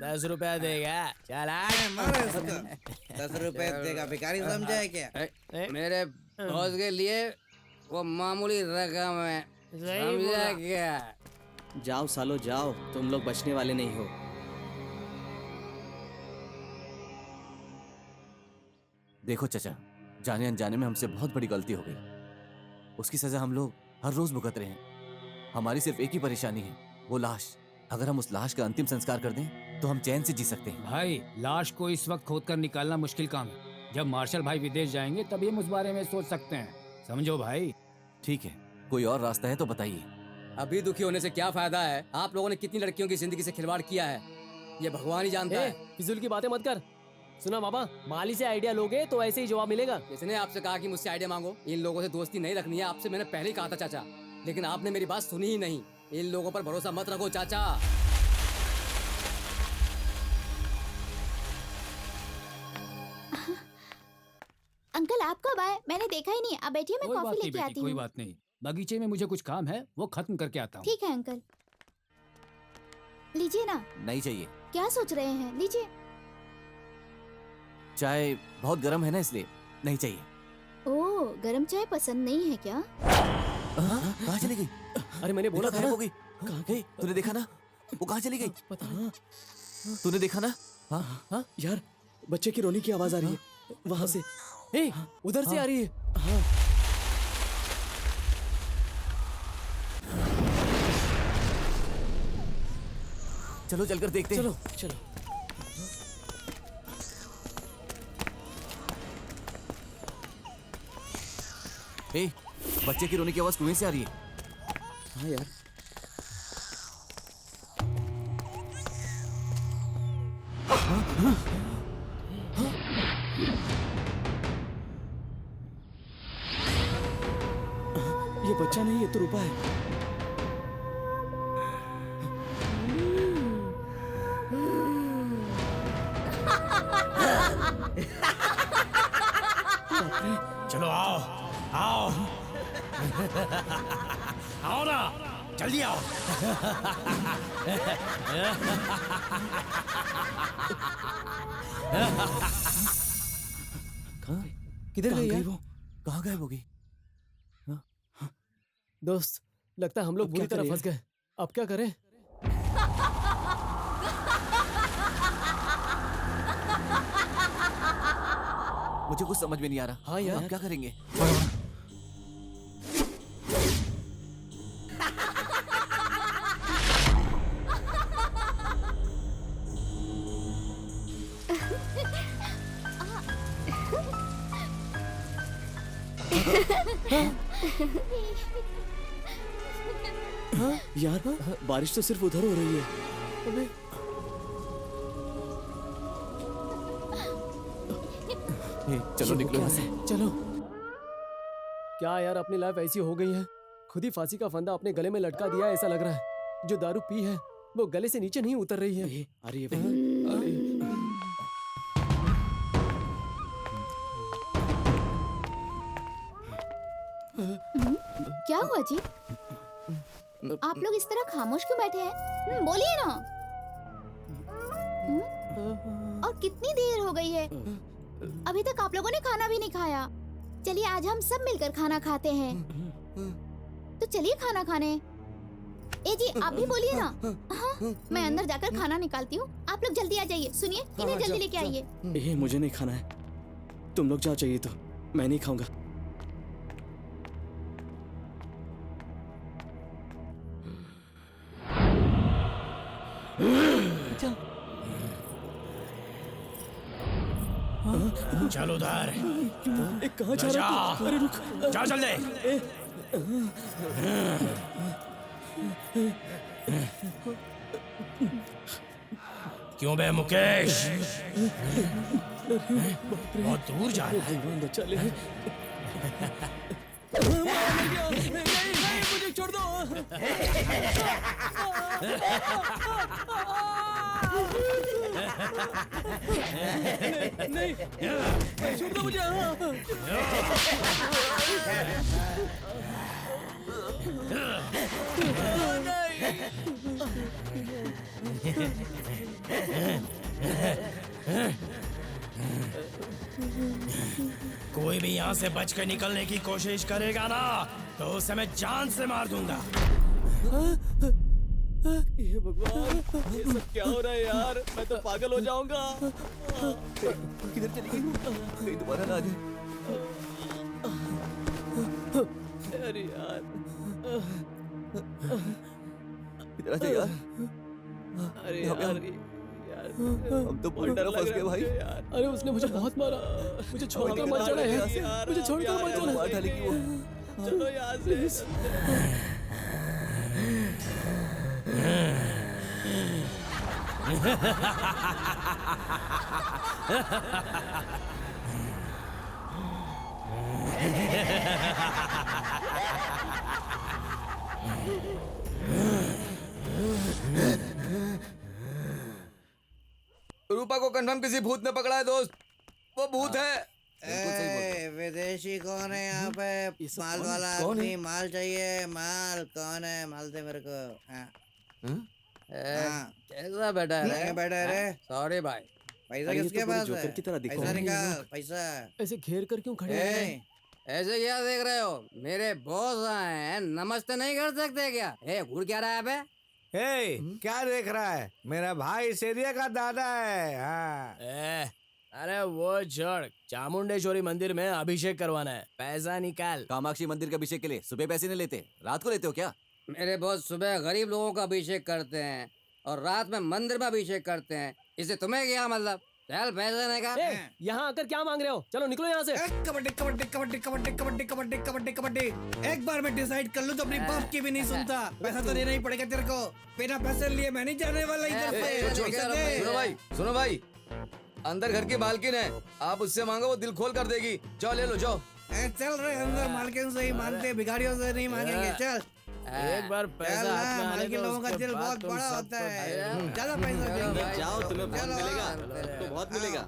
10 रुपया देगा? चल
10 रुपए देगा, भिखारी समझा है क्या?
मेरे दोस्त के लिए वो मामूली रकम है, समझा क्या?
जाओ सालो जाओ, तुम लोग बचने वाले नहीं हो।
देखो चचा, जाने अनजाने में हमसे बहुत बड़ी गलती हो गई। उसकी सजा हम लोग हर रोज भुगत रहे हैं। हमारी सिर्फ एक ही परेशानी है, वो लाश। अगर हम उस लाश का अंतिम संस्कार कर दें तो हम चैन से जी सकते हैं।
भाई, लाश को इस वक्त खोदकर निकालना मुश्किल काम है। जब मार्शल भाई विदेश जाएंगे तभी हम उस बारे में सोच सकते हैं, समझो भाई।
ठीक है, कोई और रास्ता है तो बताइए।
अभी दुखी होने से क्या फायदा है? आप लोगों ने कितनी लड़कियों की जिंदगी से खिलवाड़ किया है, ये भगवान ही जानता है।
फिजूल की बातें मत कर। सुना बाबा, माली से आइडिया लोगे तो ऐसे ही जवाब मिलेगा।
इसने आपसे कहा कि मुझसे आइडिया मांगो। इन लोगों से दोस्ती नहीं रखनी है, आपसे मैंने पहले ही कहा था चाचा, लेकिन आपने मेरी बात सुनी ही नहीं। इन लोगों पर भरोसा मत रखो चाचा।
अंकल आप कब आए? मैंने देखा ही नहीं। आप बैठिए, मैं
कोई बात
कॉफी
नहीं
लेके
बेटी,
आती
कोई
हूँ।
बात नहीं। बगीचे में मुझे कुछ काम है, वो खत्म करके आता हूँ।
ठीक है अंकल, लीजिए ना।
नहीं चाहिए।
क्या सोच रहे हैं, लीजिए।
चाय बहुत गर्म है ना, इसलिए नहीं चाहिए।
ओह, गरम चाय पसंद नहीं है क्या?
कहाँ चली गई?
अरे मैंने बोला था ना।
हो गई। तूने देखा ना, वो कहाँ चली गई?
पता।
तूने देखा ना?
हाँ यार, बच्चे की रोने की आवाज आ रही है वहाँ से।
उधर से आ रही है।
चलो चलकर देखते हैं।
चलो चलो।
ए, बच्चे की रोने की आवाज कुएं से आ रही है।
हाँ यार।
ये बच्चा नहीं, ये तो रूपा है।
चलो आओ आओ आओ ना, जल्दी आओ।
किधर गई
वो? कहाँ गायब हो गई?
दोस्त, लगता है हम लोग बुरी तरह फंस गए। अब क्या करें?
मुझे कुछ समझ में नहीं आ रहा।
हाँ यार,
अब क्या करेंगे?
यार, बारिश तो सिर्फ उधर हो रही है।
अबे
चलो निकलो यहाँ से।
चलो। क्या यार, अपनी लाइफ ऐसी हो गई है, खुद ही फांसी का फंदा अपने गले में लटका दिया है, ऐसा लग रहा है। जो दारू पी है वो गले से नीचे नहीं उतर रही है।
अरे
क्या हुआ जी? आप लोग इस तरह खामोश क्यों बैठे हैं? बोलिए ना। और कितनी देर हो गई है, अभी तक आप लोगों ने खाना भी नहीं खाया। चलिए आज हम सब मिलकर खाना खाते हैं। तो चलिए खाना खाने। ए जी, आप भी बोलिए ना। हाँ, मैं अंदर जाकर खाना निकालती हूँ, आप लोग जल्दी आ जाइए। सुनिए, इन्हें जल्दी लेके आइए।
मुझे नहीं खाना है, तुम लोग जाओ, चाहिए तो मैं नहीं खाऊंगा।
चल उधर।
कहाँ जा रहा है? अरे रुक,
जा जल्दी। क्यों बे मुकेश, बहुत दूर जा रहा है।
चले। मुझे छोड़ दो। नहीं, छोड़ दो मुझे।
कोई भी यहाँ से बच के निकलने की कोशिश करेगा ना, तो उसे मैं जान से मार दूंगा।
ये भगवान, ये सब क्या हो रहा है यार? मैं तो पागल हो जाऊंगा।
किधर चली गई? कहीं दोबारा ना आ जाए।
अरे यार,
इधर आ जा यार।
अरे यार,
हम तो पूरी तरह फंस गए भाई।
अरे उसने मुझे बहुत मारा, मुझे छोड़कर मत जाना है, मुझे छोड़कर मत जाना।
मार डालेगी वो।
चलो यहाँ से।
रूपा को कंफर्म किसी भूत ने पकड़ा है दोस्त, वो भूत है।
विदेशी कौन है यहाँ पे? माल वाला आदमी, माल चाहिए। माल कौन है? माल दे मेरे को। कैसा बैठा है? बैठा है रे? सॉरी भाई, पैसा किसके पास है? पैसा निकाल, पैसा।
ऐसे घेर कर क्यों खड़े हैं?
ऐसे क्या देख रहे हो? मेरे बॉस आए हैं, नमस्ते नहीं कर सकते क्या? घूर क्या रहा है बे?
क्या देख रहा है? मेरा भाई इस एरिया का दादा है। हाँ।
अरे वो छोड़, चामुंडेश्वरी मंदिर में अभिषेक करवाना है, पैसा निकाल।
कामाक्षी मंदिर के अभिषेक के लिए सुबह पैसे नहीं लेते, रात को लेते हो क्या?
मेरे बॉस सुबह गरीब लोगों का अभिषेक करते हैं, और रात में मंदिर में अभिषेक करते हैं। इसे तुम्हें क्या मतलब? चल पैसे निकाल।
यहाँ आकर क्या मांग रहे हो? चलो निकलो यहाँ से।
कबड्डी कबड्डी कबड्डी कबड्डी कबड्डी कबड्डी कबड्डी कबड्डी। एक बार मैं डिसाइड कर लूं तो अपनी बाप की भी नहीं सुनता। पैसा तो देना ही पड़ेगा तेरे को। बिना पैसे लिए मैं नहीं जाने वाला इधर से।
सुनो भाई, अंदर घर की मालकिन है, आप उससे मांगो, वो दिल खोल कर देगी। जाओ ले लो, जाओ।
चल रहे अंदर मालकिन से ही मांगते, भिखारियों से नहीं मांगेंगे। चल
एक बार पैसा हाथ में आने
मालकिन
दो,
लोगों का
उसके
दिल
बाद
बहुत
तुम
बड़ा
सब
होता
कुछ
है। ज्यादा पैसा देंगे।
जाओ, तुम्हें बहुत मिलेगा, तुमको बहुत मिलेगा।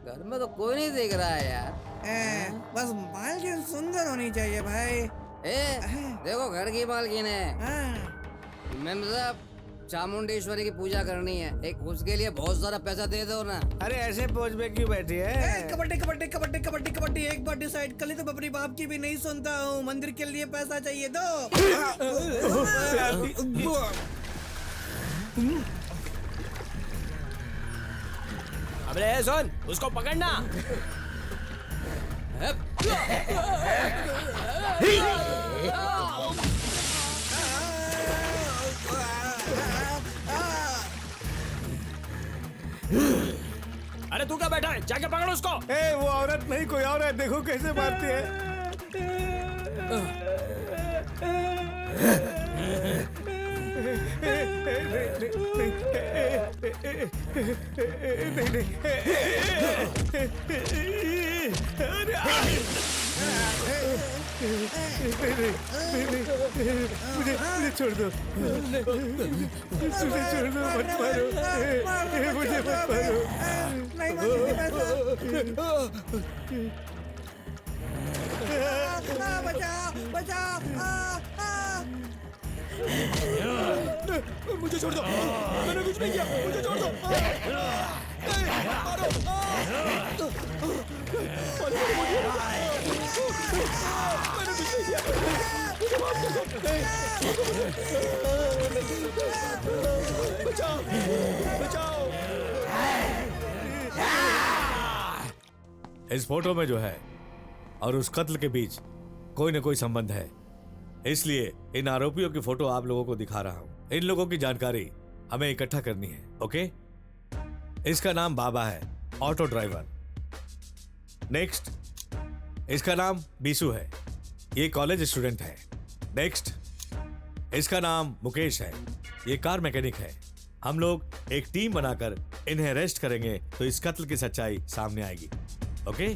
घर में तो कोई नहीं दिख रहा है यार।
बस मालकिन सुंदर होनी चाहिए भाई।
देखो घर की मालकिन है। मैम साहब, चामुंडेश्वरी की पूजा करनी है, एक उसके लिए बहुत सारा पैसा दे दो ना।
अरे ऐसे पोज में क्यों बैठी है?
कबड्डी कबड्डी कबड्डी कबड्डी कबड्डी। एक बार डिसाइड कर ली तो मैं अपनी बाप की भी नहीं सुनता हूँ। मंदिर के लिए पैसा चाहिए दो।
अबे सुन, उसको पकड़ना। अरे तू क्या बैठा है? जाके पकड़ उसको।
वो औरत नहीं कोई और है, देखो कैसे मारती है। मुझे छोड़ दो, मुझे छोड़ दो, मत मारो, मुझे मत मारो।
बचाओ बचाओ।
मुझे छोड़ दो, मैंने कुछ नहीं किया, मुझे छोड़ दो। बचाओ बचाओ।
इस फोटो में जो है और उस कत्ल के बीच कोई न कोई संबंध है, इसलिए इन आरोपियों की फोटो आप लोगों को दिखा रहा हूं। इन लोगों की जानकारी हमें इकट्ठा करनी है, ओके? इसका नाम बाबा है, ऑटो ड्राइवर। नेक्स्ट, इसका नाम बीसू है, ये कॉलेज स्टूडेंट है। नेक्स्ट, इसका नाम मुकेश है, ये कार मैकेनिक है। हम लोग एक टीम बनाकर इन्हें अरेस्ट करेंगे तो इस कत्ल की सच्चाई सामने आएगी, ओके?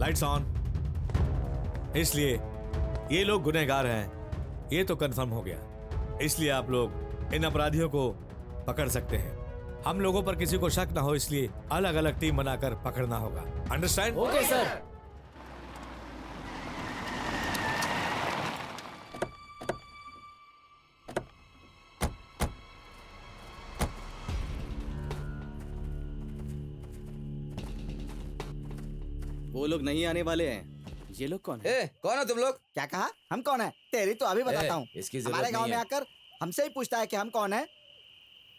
Lights on. इसलिए ये लोग गुनहगार हैं, ये तो कंफर्म हो गया। इसलिए आप लोग इन अपराधियों को पकड़ सकते हैं। हम लोगों पर किसी को शक ना हो, इसलिए अलग अलग टीम बनाकर पकड़ना होगा। अंडरस्टैंड?
Okay sir.
वो लोग नहीं आने वाले हैं। ये लोग कौन है?
कौन है तुम लोग? क्या कहा? हम कौन है? तेरी तो अभी बताता हूँ।
इसकी जरूरत
हमारे गांव
नहीं
में
है।
आकर हमसे ही पूछता है कि हम कौन है।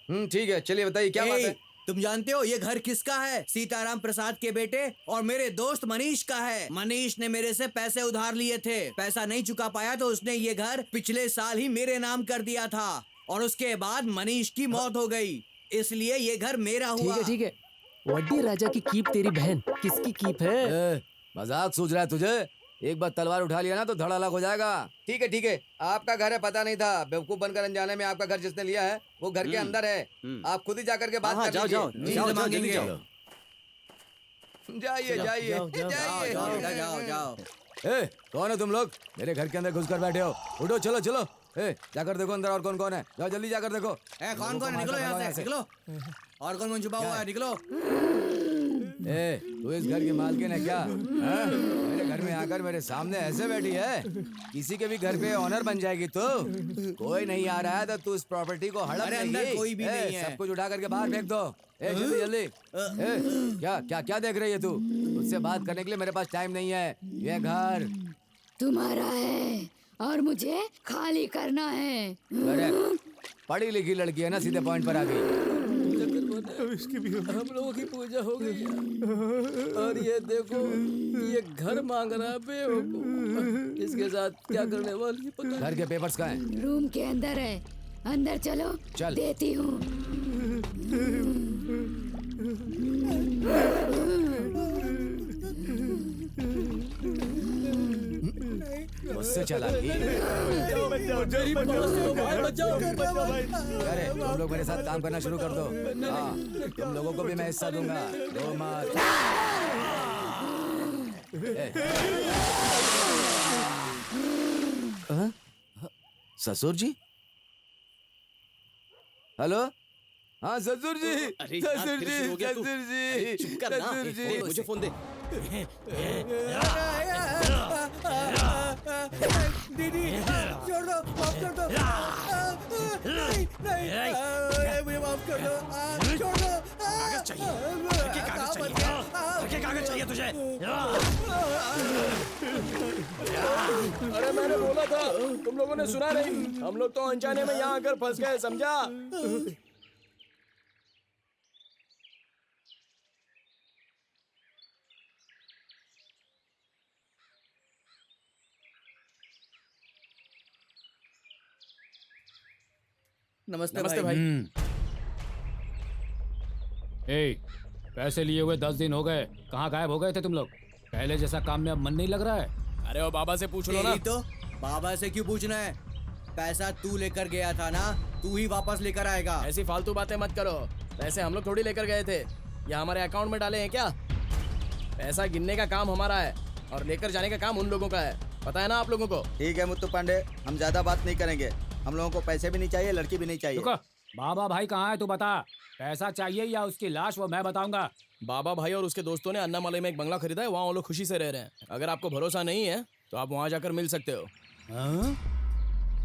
ठीक है, चलिए बताइए क्या बात है।
तुम जानते हो ये घर किसका है? सीताराम प्रसाद के बेटे और मेरे दोस्त मनीष का है। मनीष ने मेरे से पैसे उधार लिए थे, पैसा नहीं चुका पाया तो उसने ये घर पिछले साल ही मेरे नाम कर दिया था और उसके बाद मनीष की मौत हो गई, इसलिए ये घर मेरा हुआ।
ठीक है। वड्डी राजा की कीप तेरी बहन, किसकी कीप है?
मजाक सूझ रहा है तुझे? एक बार तलवार उठा लिया ना तो धड़ अलग हो जाएगा। ठीक है, आपका घर है, पता नहीं था। बेवकूफ बनकर अनजाने में आपका घर जिसने लिया है वो घर के अंदर है। आप खुद ही जाकर के बात कर लीजिए। जाइए जाइए
जाओ।
कौन है तुम लोग? मेरे घर के अंदर घुसकर बैठे हो। उठो, चलो चलो। जाकर देखो अंदर और कौन कौन है। जाओ जल्दी जाकर देखो।
कौन है? निकलो यहाँ से, निकलो। और कौन छुपा हुआ है? निकलो।
तू इस घर की मालकिन है क्या? मेरे घर में आकर मेरे सामने ऐसे बैठी है? किसी के भी घर पे ऑनर बन जाएगी तो? कोई नहीं आ रहा है तो तू इस प्रॉपर्टी को हड़प
अरे अंदर कोई भी नहीं है।
सब कुछ उठा करके बाहर फेंक दो। जल्दी जल्दी। क्या क्या क्या देख रही है तू? उससे बात करने के लिए मेरे पास टाइम नहीं है। ये घर
तुम्हारा है और मुझे खाली करना है।
अरे पढ़ी लिखी लड़की है ना, सीधे पॉइंट पर आ गई।
इसकी भी हम लोगों की पूजा हो गई है। और ये देखो, ये घर मांग रहा है बेवकूफ। इसके साथ क्या करने वाली पता।
घर के पेपर्स कहाँ हैं?
रूम के अंदर है। अंदर चलो,
चल।
देती हूँ।
मुझसे चलाकी। अरे तुम लोग मेरे साथ काम करना शुरू कर दो। हाँ, तुम लोगों को भी मैं हिस्सा दूंगा। दो मत। ससुर जी, हेलो। हाँ ससुर जी, ससुर जी, ससुर जी,
चुप कर ना।
ससुर जी।
दे, मुझे फोन दे।
दीदी छोड़ दो, माफ कर दो। नहीं नहीं, मुझे माफ कर दो, छोड़ दो। कागज चाहिए, कागज चाहिए, कागज चाहिए तुझे।
अरे मैंने बोला था, तुम लोगों ने सुना नहीं। हम लोग तो अनजाने में यहाँ आकर फंस गए, समझा?
नमस्ते भाई।
ए, पैसे लिए हुए 10 दिन हो गए, कहाँ गायब हो गए थे तुम लोग? पहले जैसा काम में अब मन नहीं लग रहा है?
अरे वो बाबा से पूछ लो ना।
तो बाबा से क्यों पूछना है? पैसा तू लेकर गया था ना, तू ही वापस लेकर आएगा।
ऐसी फालतू बातें मत करो। पैसे हम लोग थोड़ी लेकर गए थे, या हमारे अकाउंट में डाले हैं क्या? पैसा गिनने का काम हमारा है और लेकर जाने का काम उन लोगों का है, पता है ना आप लोगों को?
ठीक है मुत्तू पांडे, हम ज्यादा बात नहीं करेंगे। हम लोगों को पैसे भी नहीं चाहिए, लड़की भी नहीं चाहिए।
रुको, बाबा भाई कहाँ है तू बता। पैसा चाहिए या उसकी लाश, वो मैं बताऊंगा।
बाबा भाई और उसके दोस्तों ने अन्नामलई में एक बंगला खरीदा है, वहाँ वो लोग खुशी से रह रहे हैं। अगर आपको भरोसा नहीं है तो आप वहाँ जाकर मिल सकते हो।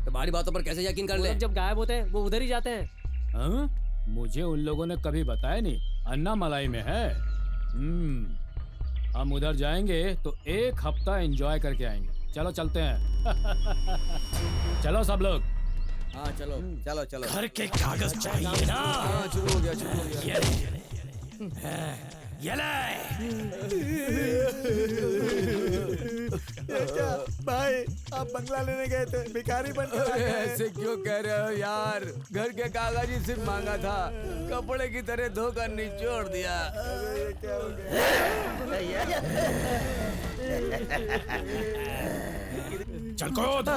तुम्हारी बातों पर कैसे यकीन कर ले?
जब गायब होते हैं वो उधर ही जाते हैं।
मुझे उन लोगों ने कभी बताया नहीं अन्नामलई में है। हम उधर जाएंगे तो 1 हफ्ता एंजॉय करके आएंगे। चलो चलते हैं। चलो सब लोग।
हाँ चलो चलो चलो।
घर के कागज चाहिए ना?
हाँ शुरू हो गया, शुरू हो गया।
ये ले।
भाई आप बंगला लेने गए थे, भिखारी बन के आए हैं।
ऐसे क्यों कह रहे हो यार? घर के कागज ही सिर्फ मांगा था, कपड़े की तरह धोकर निचोड़ दिया।
चल कूद।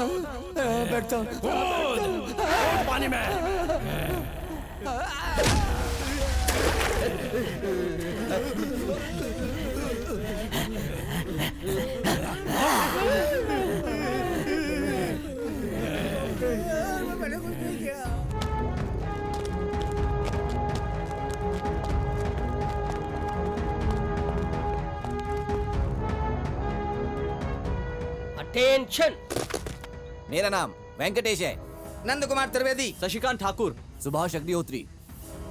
बैठता हूँ।
कूद पानी में।
मैंने कुछ नहीं किया।
अटेंशन। मेरा नाम वेंकटेश है। नंद कुमार त्रिवेदी।
शशिकांत ठाकुर।
सुभाष अग्निहोत्री।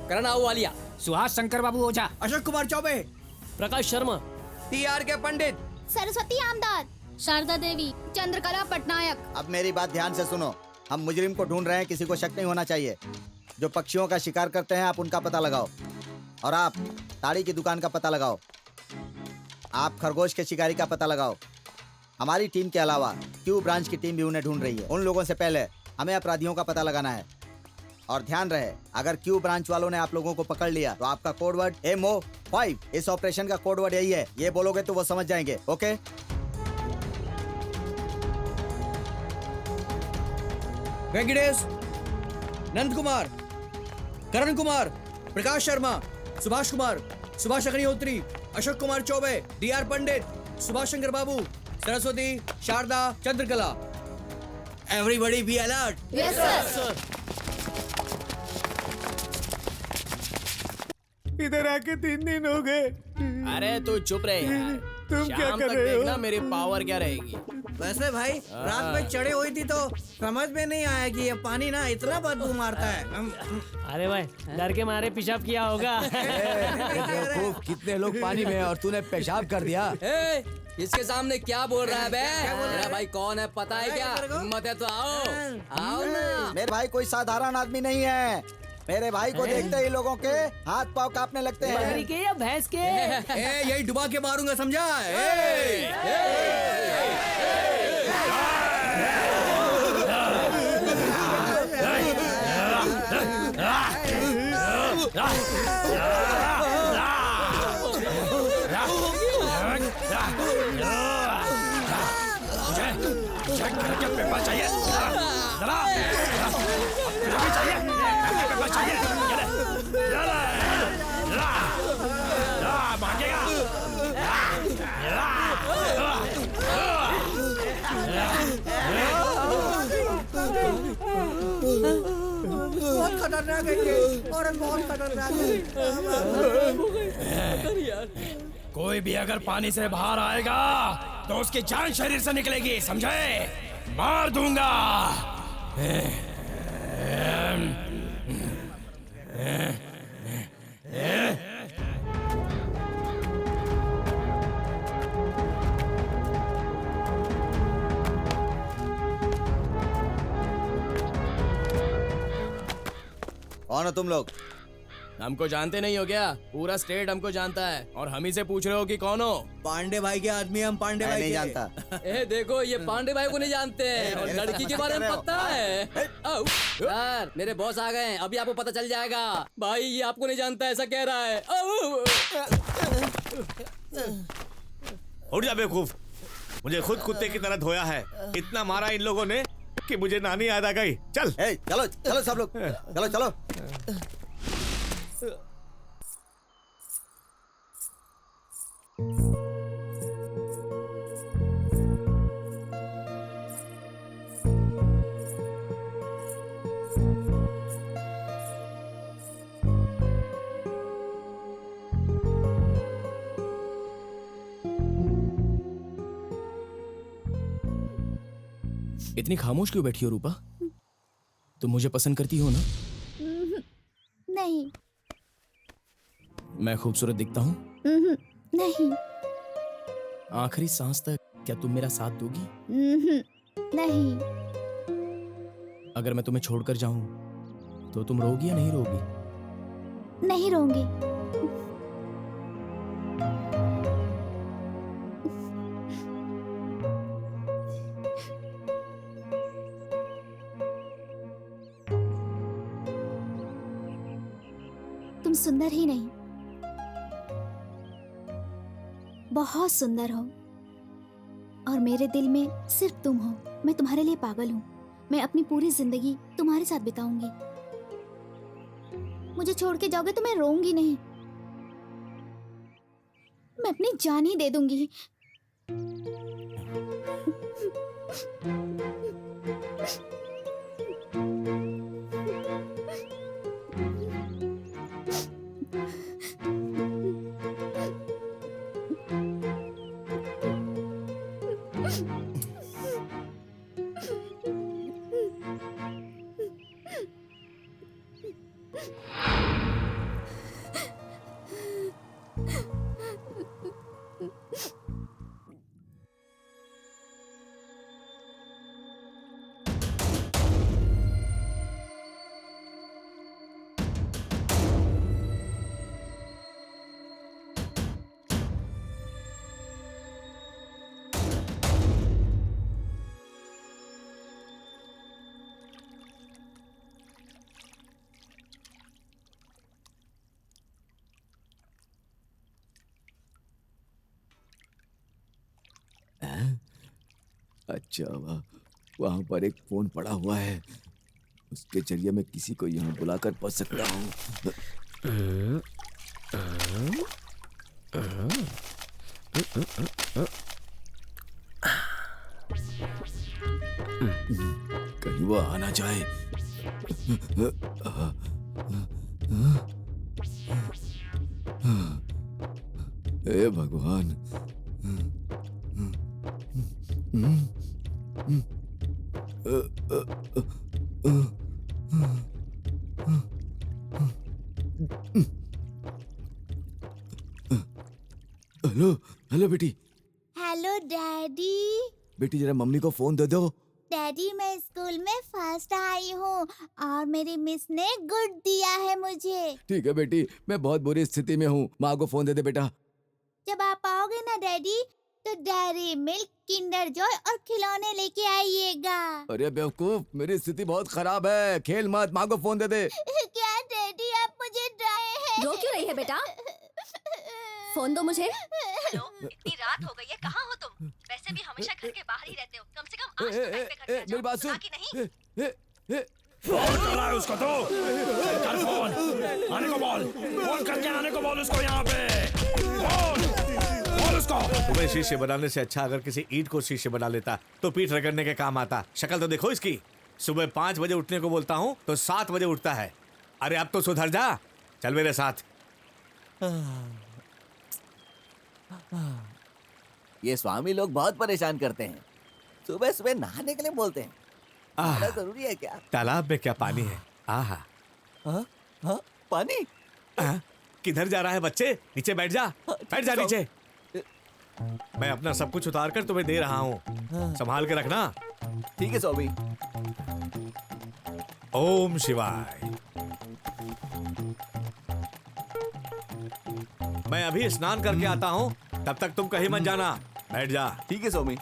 करण आहुवालिया।
सुहास शंकर बाबू ओझा।
अशोक कुमार चौबे।
प्रकाश शर्मा।
TR के पंडित।
सरस्वती आमदार। शारदा देवी। चंद्रकला पटनायक।
अब मेरी बात ध्यान से सुनो। हम मुजरिम को ढूंढ रहे हैं, किसी को शक नहीं होना चाहिए। जो पक्षियों का शिकार करते हैं आप उनका पता लगाओ, और आप ताड़ी की दुकान का पता लगाओ। आप खरगोश के शिकारी का पता लगाओ। हमारी टीम के अलावा क्यू ब्रांच की टीम भी उन्हें ढूंढ रही है। उन लोगों से पहले हमें अपराधियों का पता लगाना है। और ध्यान रहे, अगर क्यू ब्रांच वालों ने आप लोगों को पकड़ लिया तो आपका कोड वर्ड MO5। इस ऑपरेशन का कोड वर्ड यही है। ये बोलोगे तो वो समझ जाएंगे। Okay?
Venkatesh, Nand Kumar, Karan Kumar, Prakash Sharma, Subhash Kumar, Subhash Agnihotri, Ashok Kumar Choubey, DR Pandit, Subhash Shankar Babu, Saraswati, Sharda, Chandrakala. Everybody be alert.
Yes sir.
इधर आके 3 दिन हो गए।
अरे तू चुप रहे यार।
तुम क्या
शाम
कर
तक
रहे हो?
देखना मेरी पावर क्या रहेगी।
वैसे भाई रात में चढ़े हुई थी तो समझ में नहीं आया कि ये पानी ना इतना बदबू मारता है।
अरे भाई डर के मारे पेशाब किया होगा।
बेवकूफ, कितने लोग पानी में हैं और तूने पेशाब कर दिया।
इसके सामने क्या बोल रहा है बे? मेरा भाई कौन है पता है क्या? हिम्मत है तो आओ, आओ ना।
मेरे भाई कोई साधारण आदमी नहीं है। मेरे भाई को देखते ही लोगों के हाथ पांव कांपने लगते हैं।
बकरी के या भैंस के?
यही डुबा के मारूंगा, समझा? मुझे घर के पेपर चाहिए। जरा भी चाहिए, पेपर चाहिए। मांगेगा।
बहुत खतरनाक है ये, औरत बहुत खतरनाक है।
कोई भी अगर पानी से बाहर आएगा तो उसकी जान शरीर से निकलेगी, समझे? मार दूंगा।
कौन हो तुम लोग?
हमको जानते नहीं हो क्या? पूरा स्टेट हमको जानता है और हम ही से पूछ रहे हो कि कौन हो?
पांडे भाई के आदमी हम पांडे भाई
नहीं
के।
जानता।
ए देखो, ये पांडे भाई को नहीं जानते हैं और लड़की के बारे में पता है। यार मेरे बॉस आ गए हैं, अभी आपको पता चल जाएगा। भाई ये आपको नहीं जानता ऐसा कह रहा है।
उठ जा बेवकूफ, मुझे खुद कुत्ते की तरह धोया है। इतना मारा इन लोगों ने कि मुझे नानी याद आ गई। चल
चलो चलो सब लोग, चलो चलो।
इतनी खामोश क्यों बैठी हो रूपा? तुम मुझे पसंद करती हो ना?
नहीं।
मैं खूबसूरत दिखता हूँ?
नहीं।
आखिरी सांस तक क्या तुम मेरा साथ दोगी?
नहीं।
अगर मैं तुम्हें छोड़कर जाऊं तो तुम रोगी या नहीं रोगी?
नहीं रोंगी। तुम सुंदर ही नहीं, बहुत सुंदर हो और मेरे दिल में सिर्फ तुम हो। मैं तुम्हारे लिए पागल हूँ। मैं अपनी पूरी जिंदगी तुम्हारे साथ बिताऊंगी। मुझे छोड़ के जाओगे तो मैं रोऊंगी नहीं, मैं अपनी जान ही दे दूंगी।
अच्छा, वहाँ पर एक फोन पड़ा हुआ है, उसके जरिए मैं किसी को यहाँ बुलाकर पहुँच सकता हूँ। कहीं वो आ ना जाए। हे भगवान। हेलो हेलो बेटी।
Hello daddy.
बेटी जरा मम्मी को फोन दे दो।
डैडी मैं स्कूल में फर्स्ट आई हूँ और मेरी मिस ने गुड दिया है मुझे।
ठीक है बेटी, मैं बहुत बुरी स्थिति में हूँ, माँ को फोन दे दे बेटा।
जब आप आओगे ना डैडी तो डेयरी मिल्क, किंडर जॉय और खिलौने लेके आइएगा।
अरे बेवकूफ, मेरी स्थिति बहुत खराब है, खेल मत, माँ को फोन दे दे।
क्या डैडी आप मुझे डराए
रो क्यों रही है बेटा? फोन दो मुझे। हेलो, इतनी रात हो गई है, कहाँ हो तुम? वैसे भी हमेशा घर के बाहर ही रहते हो, कम से कम आज तो टाइम पे घर पे आ जाओ।
मेरी बात सुन।
सुना कि नहीं?
फोन चला है उसको तो कर फोन आने को बोल, फोन करके आने को बोल उसको यहाँ पे, बोल उसको।
तुम्हें शीशे बनाने से अच्छा अगर किसी ईंट को शीशे बना लेता तो पीठ रगड़ने के काम आता। शक्ल तो देखो इसकी, सुबह 5 बजे उठने को बोलता हूँ तो 7 बजे उठता है। अरे अब तो सुधर जा, चल मेरे साथ।
ये स्वामी लोग बहुत परेशान करते हैं, सुबह सुबह नहाने के लिए बोलते हैं। नहाना जरूरी है क्या?
तालाब में क्या पानी है? आहा।
पानी?
किधर जा रहा है बच्चे? नीचे बैठ जा, बैठ जा नीचे। मैं अपना सब कुछ उतार कर तुम्हें दे रहा हूँ, संभाल के रखना।
ठीक है स्वामी।
ओम शिवाय। मैं अभी स्नान करके आता हूँ, तब तक तुम कहीं मत जाना, बैठ जा।
ठीक है स्वामी।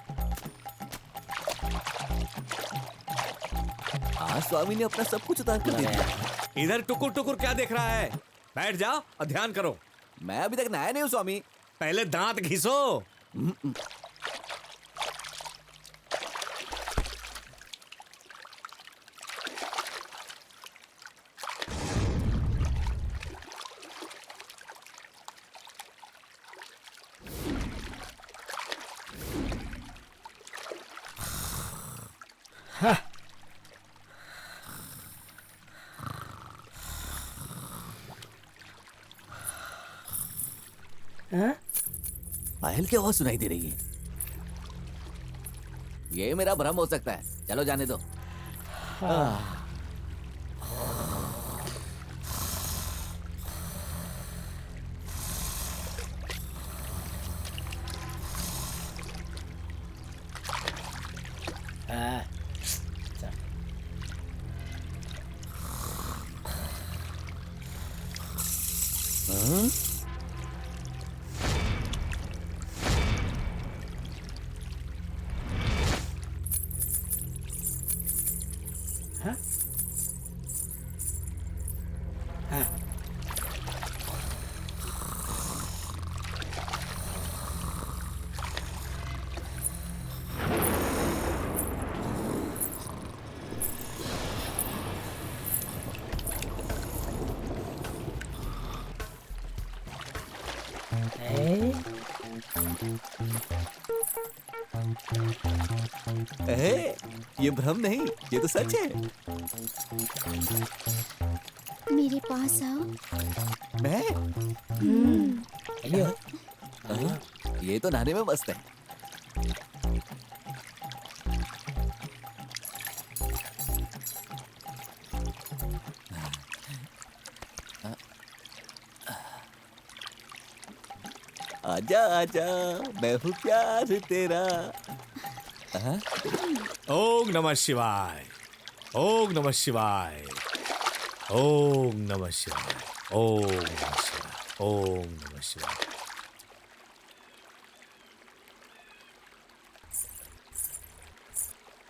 आज स्वामी ने अपना सब कुछ उतार कर दे दिया।
इधर टुकुर टुकुर क्या देख रहा है? बैठ जा और ध्यान करो।
मैं अभी तक नहाया नहीं हूँ स्वामी।
पहले दांत घिसो।
पायल की आवाज सुनाई दे रही है। ये मेरा भ्रम हो सकता है, चलो जाने दो। ये भ्रम नहीं, ये तो सच है।
मेरे पास आओ।
मैं? ये तो नहाने में मस्त है। आजा आजा, मैं हूँ प्यार तेरा।
ओम नमः शिवाय, ओम नमः शिवाय, ओम नमः शिवाय, ओम नमः शिवाय, ओम नमः शिवाय।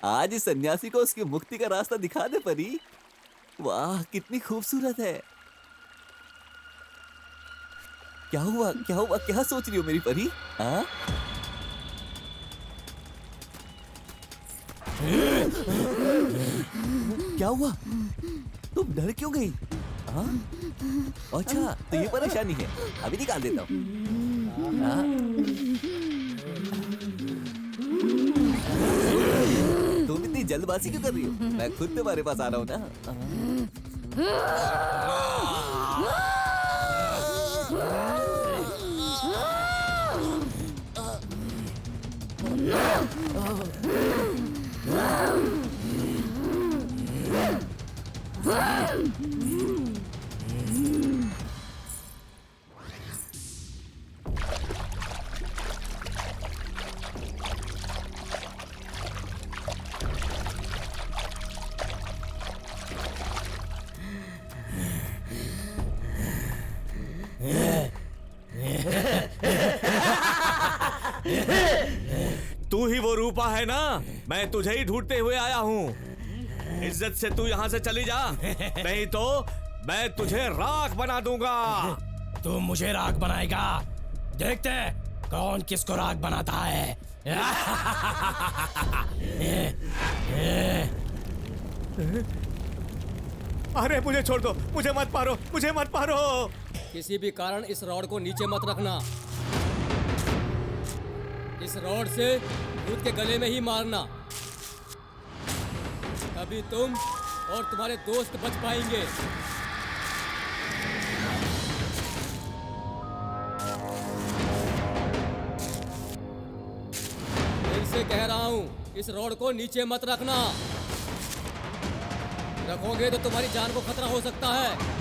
आज इस सन्यासी को उसकी मुक्ति का रास्ता दिखा दे परी। वाह कितनी खूबसूरत है। क्या हुआ क्या हुआ, क्या सोच रही हो मेरी परी? हाँ? क्या हुआ, तुम डर क्यों गई? हाँ? अच्छा तो ये परेशानी है, अभी निकाल देता हूँ। हाँ? तुम इतनी जल्दबाजी क्यों कर रही हो? मैं खुद तुम्हारे पास आ रहा हूँ ना।
तू ही वो रूपा है ना? मैं तुझे ही ढूंढते हुए आया हूँ। इज्जत से तू यहाँ से चली जा, नहीं तो मैं तुझे राख बना दूंगा।
तू मुझे राख बनाएगा? देखते हैं कौन किसको राख बनाता है।
अरे मुझे छोड़ दो, मुझे मत मारो, मुझे मत मारो।
किसी भी कारण इस रॉड को नीचे मत रखना। इस रॉड से भूत के गले में ही मारना, तभी तुम और तुम्हारे दोस्त बच पाएंगे। फिर से कह रहा हूं, इस रॉड को नीचे मत रखना। रखोगे तो तुम्हारी जान को खतरा हो सकता है।